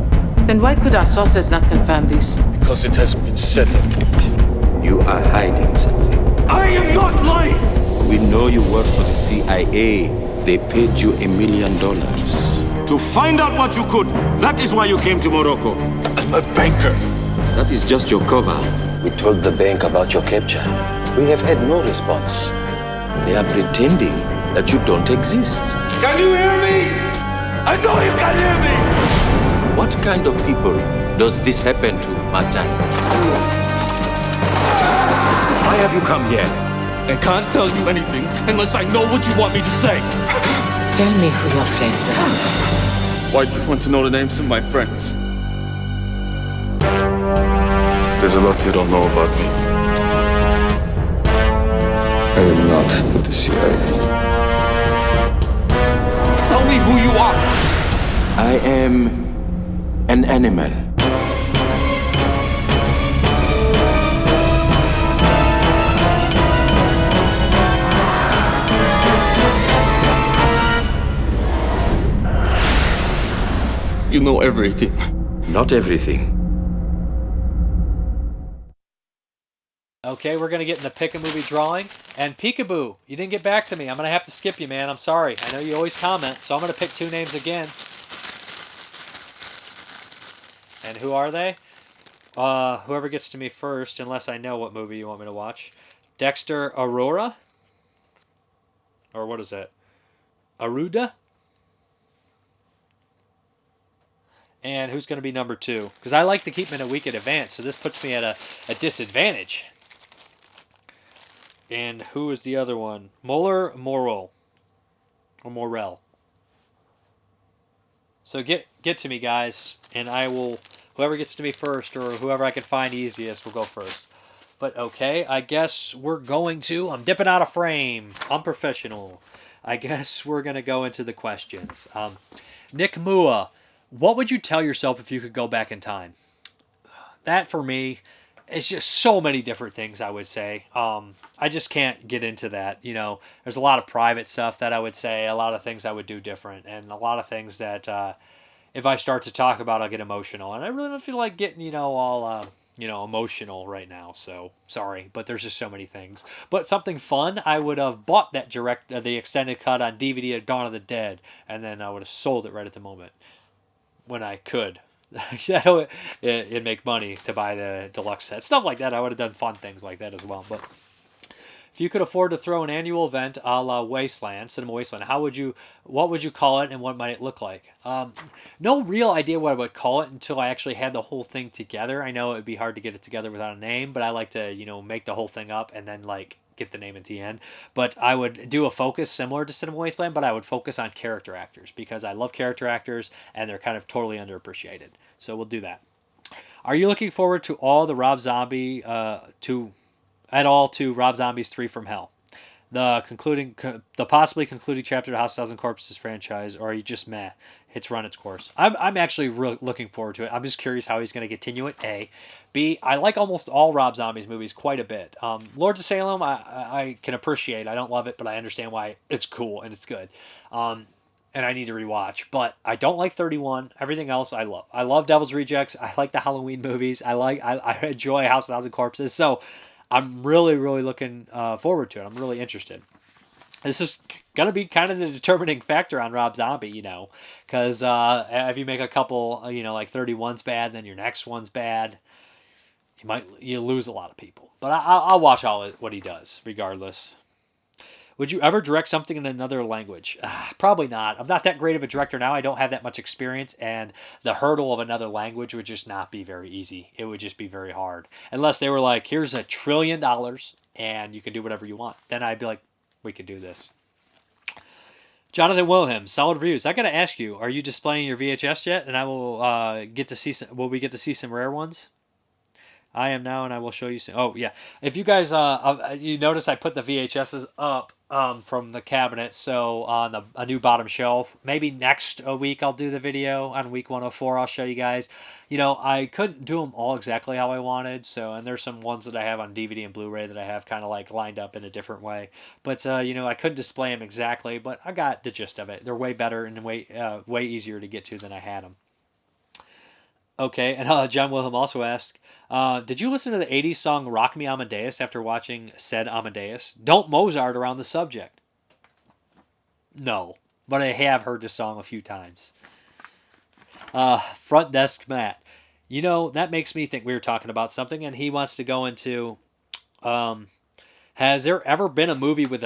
Speaker 4: Then why could our sources not confirm this?
Speaker 2: Because it has been set up.
Speaker 10: You are hiding something.
Speaker 19: I am not lying!
Speaker 10: We know you work for the CIA. They paid you $1 million.
Speaker 21: To find out what you could. That is why you came to Morocco.
Speaker 2: I'm a banker.
Speaker 10: That is just your cover. We told the bank about your capture. We have had no response. They are pretending that you don't exist.
Speaker 19: Can you hear me? I know you can hear me!
Speaker 10: What kind of people does this happen to, Martin?
Speaker 2: Why have you come here? I can't tell you anything unless I know what you want me to say.
Speaker 4: Tell me who your friends are.
Speaker 2: Why do you want to know the names of my friends?
Speaker 6: There's a lot you don't know about me. I am not with the CIA.
Speaker 2: Tell me who you are.
Speaker 10: I am an animal.
Speaker 2: You know everything.
Speaker 10: Not everything.
Speaker 1: Okay, we're going to get in the pick a movie drawing. And Peekaboo, you didn't get back to me. I'm going to have to skip you, man. I'm sorry. I know you always comment, so I'm going to pick 2 names again. And who are they? Whoever gets to me first, unless I know what movie you want me to watch. Dexter Aurora? Or what is that? Aruda? And who's going to be number 2? Because I like to keep them in a week in advance, so this puts me at a disadvantage. And who is the other one? Moller Morel. Or Morel. So get to me, guys, and I will... Whoever gets to me first, or whoever I can find easiest, will go first. But okay, I guess we're going to... I'm dipping out of frame. Unprofessional. I guess we're going to go into the questions. Nick Mua, what would you tell yourself if you could go back in time? That, for me, is just so many different things, I would say. I just can't get into that. You know, there's a lot of private stuff that I would say, a lot of things I would do different, and a lot of things that... if I start to talk about, I'll get emotional. And I really don't feel like getting, all, emotional right now. So, sorry. But there's just so many things. But something fun, I would have bought that the extended cut on DVD of Dawn of the Dead. And then I would have sold it right at the moment. When I could. It'd make money to buy the deluxe set. Stuff like that. I would have done fun things like that as well. But... if you could afford to throw an annual event a la Wasteland, Cinema Wasteland, what would you call it and what might it look like? No real idea what I would call it until I actually had the whole thing together. I know it would be hard to get it together without a name, but I like to, make the whole thing up and then, get the name at the end. But I would do a focus similar to Cinema Wasteland, but I would focus on character actors because I love character actors and they're kind of totally underappreciated. So we'll do that. Are you looking forward to all the Rob Zombie, to Rob Zombie's 3 from Hell, the possibly concluding chapter of the House of 1,000 Corpses franchise, or are you just meh? It's run its course. I'm actually looking forward to it. I'm just curious how he's going to continue it. A, B, I like almost all Rob Zombie's movies quite a bit. Lords of Salem, I can appreciate. I don't love it, but I understand why it's cool and it's good. And I need to rewatch. But I don't like 31. Everything else I love. I love Devil's Rejects. I like the Halloween movies. I enjoy House of 1,000 Corpses. So I'm really, really looking forward to it. I'm really interested. This is going to be kind of the determining factor on Rob Zombie, because if you make a couple, like 31's bad, then your next one's bad, you lose a lot of people. But I'll watch what he does, regardless. Would you ever direct something in another language? Probably not. I'm not that great of a director now. I don't have that much experience, and the hurdle of another language would just not be very easy. It would just be very hard. Unless they were like, here's $1 trillion, and you can do whatever you want. Then I'd be like, we could do this. Jonathan Wilhelm, solid reviews. I got to ask you, are you displaying your VHS yet? And I will will we get to see some rare ones? I am now, and I will show you some. Oh, yeah. If you guys, you notice I put the VHSs up from the cabinet, so on a new bottom shelf. Maybe next week I'll do the video on week 104. I'll show you guys. I couldn't do them all exactly how I wanted, and there's some ones that I have on DVD and Blu-ray that I have kind of lined up in a different way. But, I couldn't display them exactly, but I got the gist of it. They're way better and way easier to get to than I had them. Okay, and John Wilhelm also asked, did you listen to the 80s song Rock Me Amadeus after watching said Amadeus? Don't Mozart around the subject. No, but I have heard the song a few times. Front Desk Matt. That makes me think we were talking about something, and he wants to go into, has there ever been a movie with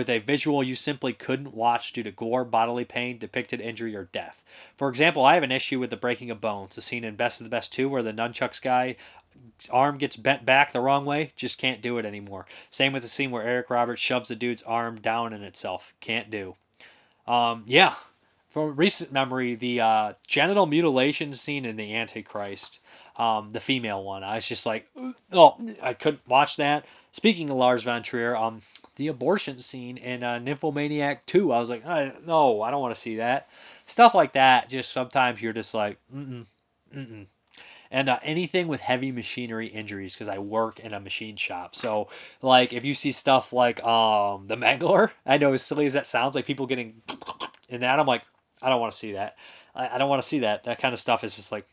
Speaker 1: a visual you simply couldn't watch due to gore, bodily pain, depicted injury, or death? For example, I have an issue with the breaking of bones, a scene in Best of the Best 2 where the nunchucks guy arm gets bent back the wrong way. Just can't do it anymore. Same with the scene where Eric Roberts shoves the dude's arm down in itself. Can't do. Yeah. From recent memory, the genital mutilation scene in The Antichrist, the female one, I was just like, oh, I couldn't watch that. Speaking of Lars von Trier, the abortion scene in Nymphomaniac 2, I was like, no, I don't want to see that. Stuff like that, just sometimes you're just like, mm-mm. And anything with heavy machinery injuries, because I work in a machine shop. So, if you see stuff like the Mangler, I know as silly as that sounds, like people getting in that, I'm like, I don't want to see that. I don't want to see that. That kind of stuff is just like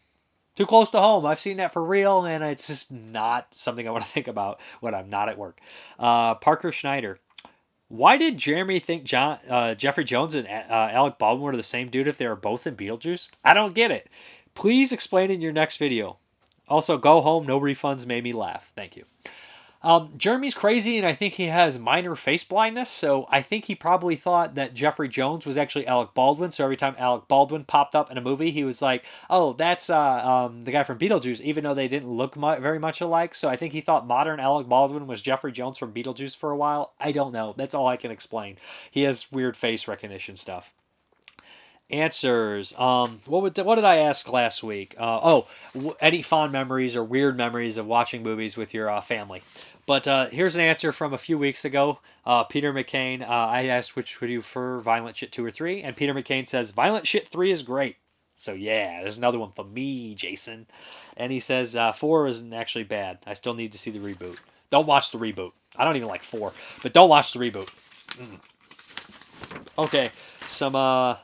Speaker 1: too close to home. I've seen that for real, and it's just not something I want to think about when I'm not at work. Parker Schneider. Why did Jeremy think Jeffrey Jones and Alec Baldwin were the same dude if they were both in Beetlejuice? I don't get it. Please explain in your next video. Also, go home. No refunds made me laugh. Thank you. Jeremy's crazy, and I think he has minor face blindness, so I think he probably thought that Jeffrey Jones was actually Alec Baldwin, so every time Alec Baldwin popped up in a movie, he was like, oh, that's the guy from Beetlejuice, even though they didn't look very much alike, so I think he thought modern Alec Baldwin was Jeffrey Jones from Beetlejuice for a while. I don't know. That's all I can explain. He has weird face recognition stuff. Answers. What did I ask last week? Any fond memories or weird memories of watching movies with your family? But here's an answer from a few weeks ago. Peter McCain, I asked which would you prefer, Violent Shit 2 or 3, and Peter McCain says Violent Shit 3 is great. So yeah, there's another one for me, Jason. And he says 4 isn't actually bad. I still need to see the reboot. Don't watch the reboot. I don't even like 4, but don't watch the reboot. Okay, some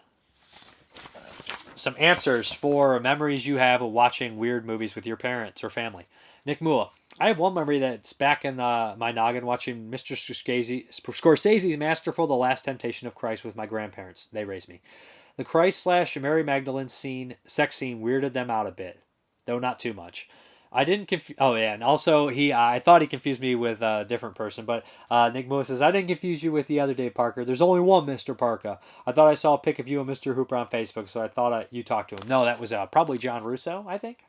Speaker 1: answers for memories you have of watching weird movies with your parents or family. Nick Mua. I have one memory that's back in my noggin watching Mr. Scorsese's masterful The Last Temptation of Christ with my grandparents. They raised me. The Christ/Mary Magdalene sex scene weirded them out a bit, though not too much. I didn't confuse. Oh yeah, and also I thought he confused me with a different person, but Nick Moore says I didn't confuse you with the other day, Parker. There's only one Mrparka. I thought I saw a pic of you and Mr. Hooper on Facebook, so I thought you talked to him. No, that was probably John Russo, I think.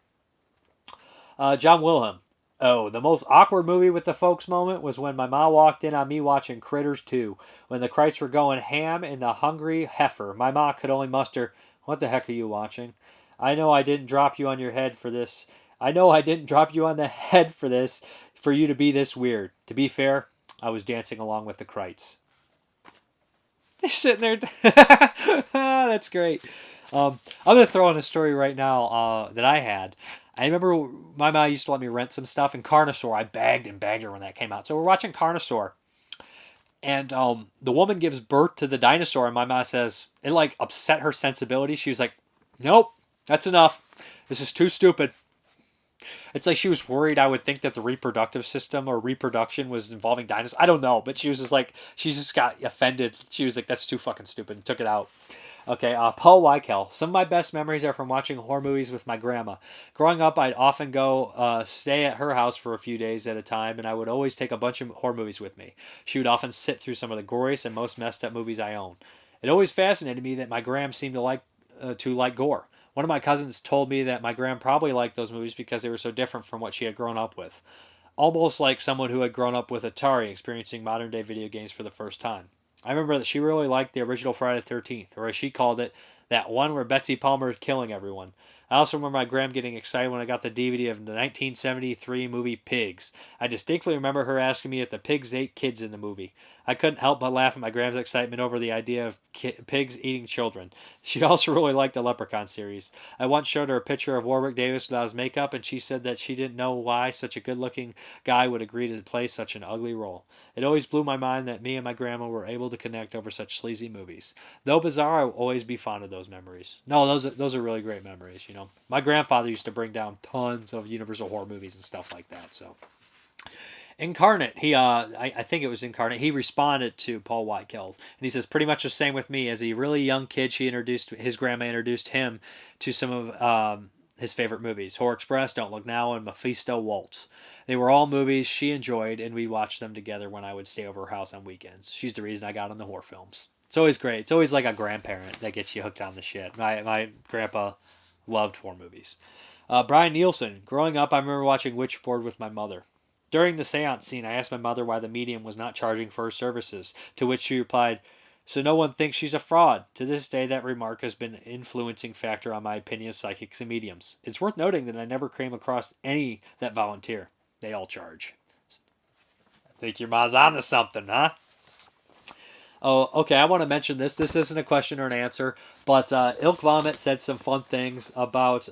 Speaker 1: John Wilhelm. Oh, the most awkward movie with the folks moment was when my mom walked in on me watching Critters 2. When the Krites were going ham in the Hungry Heifer, my mom could only muster, "What the heck are you watching? I know I didn't drop you on your head for this. I know I didn't drop you on the head for this, for you to be this weird." To be fair, I was dancing along with the Krites. They're sitting there. That's great. I'm going to throw in a story right now that I had. I remember my mom used to let me rent some stuff, and Carnosaur, I bagged her when that came out. So we're watching Carnosaur, and the woman gives birth to the dinosaur, and my mom says, it like upset her sensibilities. She was like, nope, that's enough. This is too stupid. It's like she was worried I would think that the reproductive system or reproduction was involving dinosaurs. I don't know, but she was just like, she just got offended. She was like, that's too fucking stupid, and took it out. Okay, Paul Weikel. Some of my best memories are from watching horror movies with my grandma. Growing up, I'd often go stay at her house for a few days at a time, and I would always take a bunch of horror movies with me. She would often sit through some of the goriest and most messed up movies I own. It always fascinated me that my gram seemed to like gore. One of my cousins told me that my gram probably liked those movies because they were so different from what she had grown up with. Almost like someone who had grown up with Atari experiencing modern-day video games for the first time. I remember that she really liked the original Friday the 13th, or as she called it, that one where Betsy Palmer is killing everyone. I also remember my gram getting excited when I got the DVD of the 1973 movie Pigs. I distinctly remember her asking me if the pigs ate kids in the movie. I couldn't help but laugh at my gram's excitement over the idea of pigs eating children. She also really liked the Leprechaun series. I once showed her a picture of Warwick Davis without his makeup, and she said that she didn't know why such a good-looking guy would agree to play such an ugly role. It always blew my mind that me and my grandma were able to connect over such sleazy movies. Though bizarre, I will always be fond of those memories. No, those are really great memories, you know. My grandfather used to bring down tons of Universal horror movies and stuff like that, so... Incarnate, I think it was Incarnate, he responded to Paul Weikel, and he says, pretty much the same with me. As a really young kid, his grandma introduced him to some of his favorite movies, Horror Express, Don't Look Now, and Mephisto Waltz. They were all movies she enjoyed, and we watched them together when I would stay over her house on weekends. She's the reason I got into horror films. It's always great. It's always like a grandparent that gets you hooked on the shit. My grandpa loved horror movies. Brian Nielsen, growing up, I remember watching Witchboard with my mother. During the seance scene, I asked my mother why the medium was not charging for her services, to which she replied, "So no one thinks she's a fraud." To this day, that remark has been an influencing factor on my opinion of psychics and mediums. It's worth noting that I never came across any that volunteer. They all charge. I think your mom's onto something, huh? Oh, okay. I want to mention this. This isn't a question or an answer, but Ilk Vomit said some fun things about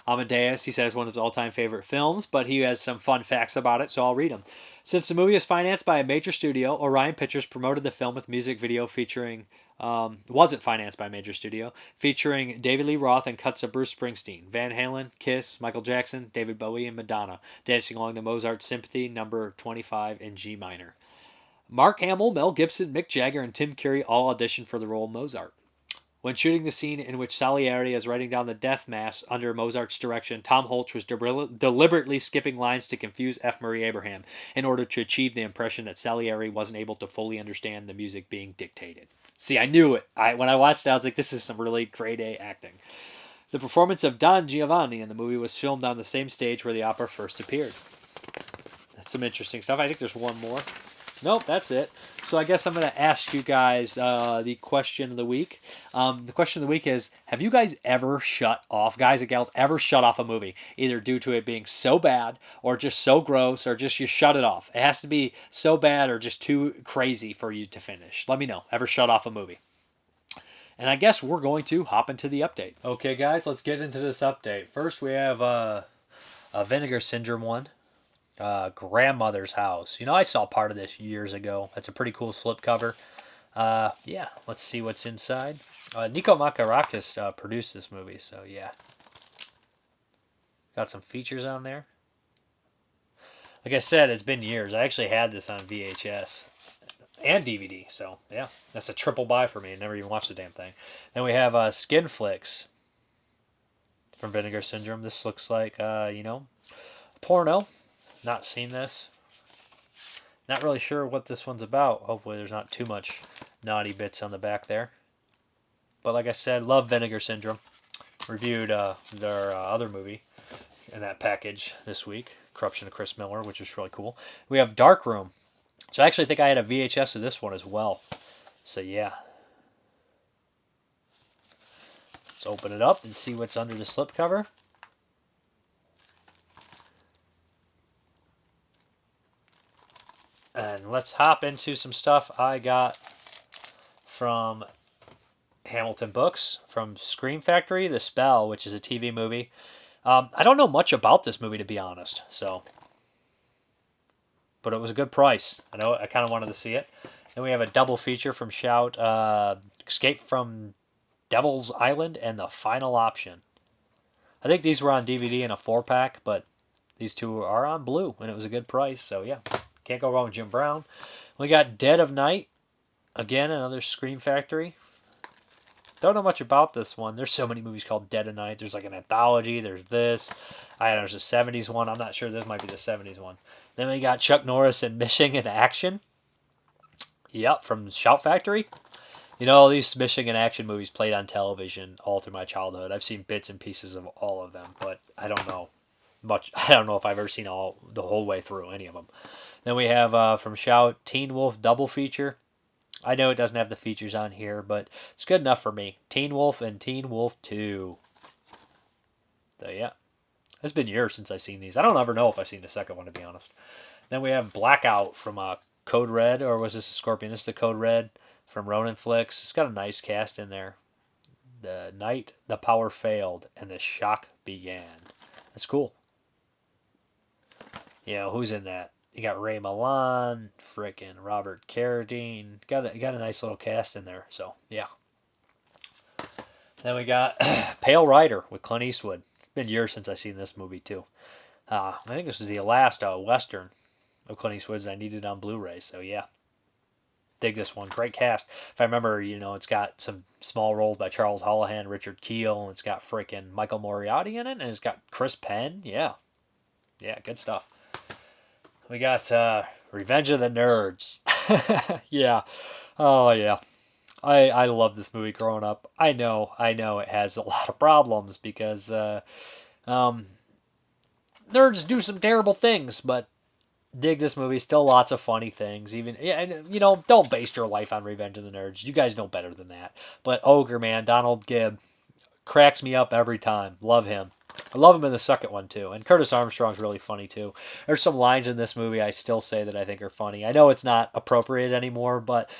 Speaker 1: Amadeus. He says one of his all-time favorite films, but he has some fun facts about it, so I'll read them. Since the movie is financed by a major studio, Orion Pictures promoted the film with music video featuring wasn't financed by a major studio, featuring David Lee Roth and cuts of Bruce Springsteen, Van Halen, Kiss, Michael Jackson, David Bowie, and Madonna, dancing along to Mozart's Sympathy number 25 in G minor. Mark Hamill, Mel Gibson, Mick Jagger, and Tim Curry all auditioned for the role of Mozart. When shooting the scene in which Salieri is writing down the death mass under Mozart's direction, Tom Holtz was deliberately skipping lines to confuse F. Murray Abraham in order to achieve the impression that Salieri wasn't able to fully understand the music being dictated. See, I knew it. When I watched it, I was like, this is some really grade A acting. The performance of Don Giovanni in the movie was filmed on the same stage where the opera first appeared. That's some interesting stuff. I think there's one more. Nope, that's it. So I guess I'm going to ask you guys the question of the week. The question of the week is, have you guys ever shut off, guys and gals, ever shut off a movie? Either due to it being so bad, or just so gross, or just you shut it off. It has to be so bad or just too crazy for you to finish. Let me know. Ever shut off a movie? And I guess we're going to hop into the update. Okay, guys, let's get into this update. First, we have a Vinegar Syndrome one. Grandmother's House. You know, I saw part of this years ago. That's a pretty cool slipcover. Yeah, let's see what's inside. Nico Makarakis produced this movie, so yeah. Got some features on there. Like I said, it's been years. I actually had this on VHS and DVD, so yeah. That's a triple buy for me. I never even watched the damn thing. Then we have Skin Flicks from Vinegar Syndrome. This looks like, a porno. Not seen this. Not really sure what this one's about. Hopefully there's not too much naughty bits on the back there. But like I said, love Vinegar Syndrome. Reviewed their other movie in that package this week, Corruption of Chris Miller, which was really cool. We have Darkroom. So I actually think I had a VHS of this one as well. So yeah. Let's open it up and see what's under the slipcover. And let's hop into some stuff I got from Hamilton Books, from Scream Factory, The Spell, which is a TV movie. I don't know much about this movie, to be honest, but it was a good price. I kind of wanted to see it. Then we have a double feature from Shout, Escape from Devil's Island and The Final Option. I think these were on DVD in a 4-pack, but these two are on Blue, and it was a good price, so yeah. Can't go wrong with Jim Brown. We got Dead of Night. Again, another Scream Factory. Don't know much about this one. There's so many movies called Dead of Night. There's like an anthology. There's this. There's a 70s one. I'm not sure this might be the 70s one. Then we got Chuck Norris and Missing in Action. Yep, from Shout Factory. You know, these Missing in Action movies played on television all through my childhood. I've seen bits and pieces of all of them, but I don't know much. I don't know if I've ever seen the whole way through any of them. Then we have from Shout, Teen Wolf double feature. I know it doesn't have the features on here, but it's good enough for me. Teen Wolf and Teen Wolf 2. So yeah. It's been years since I've seen these. I don't ever know if I've seen the second one, to be honest. Then we have Blackout from Code Red, or was this a Scorpion? This is the Code Red from Ronin Flicks. It's got a nice cast in there. The night the power failed and the shock began. That's cool. You know, who's in that? You got Ray Milan, frickin' Robert Carradine. Got a nice little cast in there, so yeah. Then we got Pale Rider with Clint Eastwood. It's been years since I've seen this movie too. I think this is the last Western of Clint Eastwood's I needed on Blu-ray, so yeah. Dig this one. Great cast. If I remember, it's got some small roles by Charles Holohan, Richard Kiel, and it's got frickin' Michael Moriarty in it, and it's got Chris Penn. Yeah. Yeah, good stuff. We got Revenge of the Nerds. Yeah. Oh, yeah. I love this movie growing up. I know it has a lot of problems because nerds do some terrible things, but dig this movie. Still lots of funny things. Even, don't base your life on Revenge of the Nerds. You guys know better than that. But Ogre, man, Donald Gibb, cracks me up every time. Love him. I love him in the second one, too. And Curtis Armstrong's really funny, too. There's some lines in this movie I still say that I think are funny. I know it's not appropriate anymore, but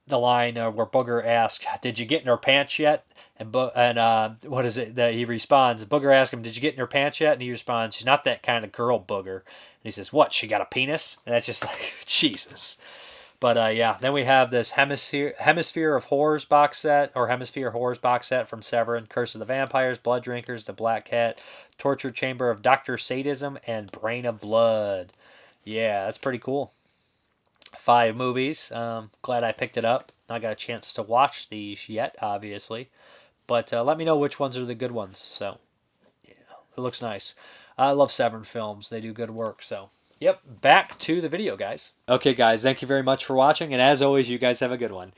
Speaker 1: the line where Booger asks, "Did you get in her pants yet?" And what is it that he responds? Booger asks him, "Did you get in her pants yet?" And he responds, "She's not that kind of girl, Booger." And he says, "What? She got a penis?" And that's just like Jesus. But yeah, then we have this Hemisphere of Horrors box set, or Hemisphere Horrors box set from Severin, Curse of the Vampires, Blood Drinkers, The Black Cat, Torture Chamber of Dr. Sadism, and Brain of Blood. Yeah, that's pretty cool. 5 movies. Glad I picked it up. Not got a chance to watch these yet, obviously. But let me know which ones are the good ones. So, yeah, it looks nice. I love Severin films. They do good work, so... Yep, back to the video, guys. Okay, guys, thank you very much for watching, and as always, you guys have a good one.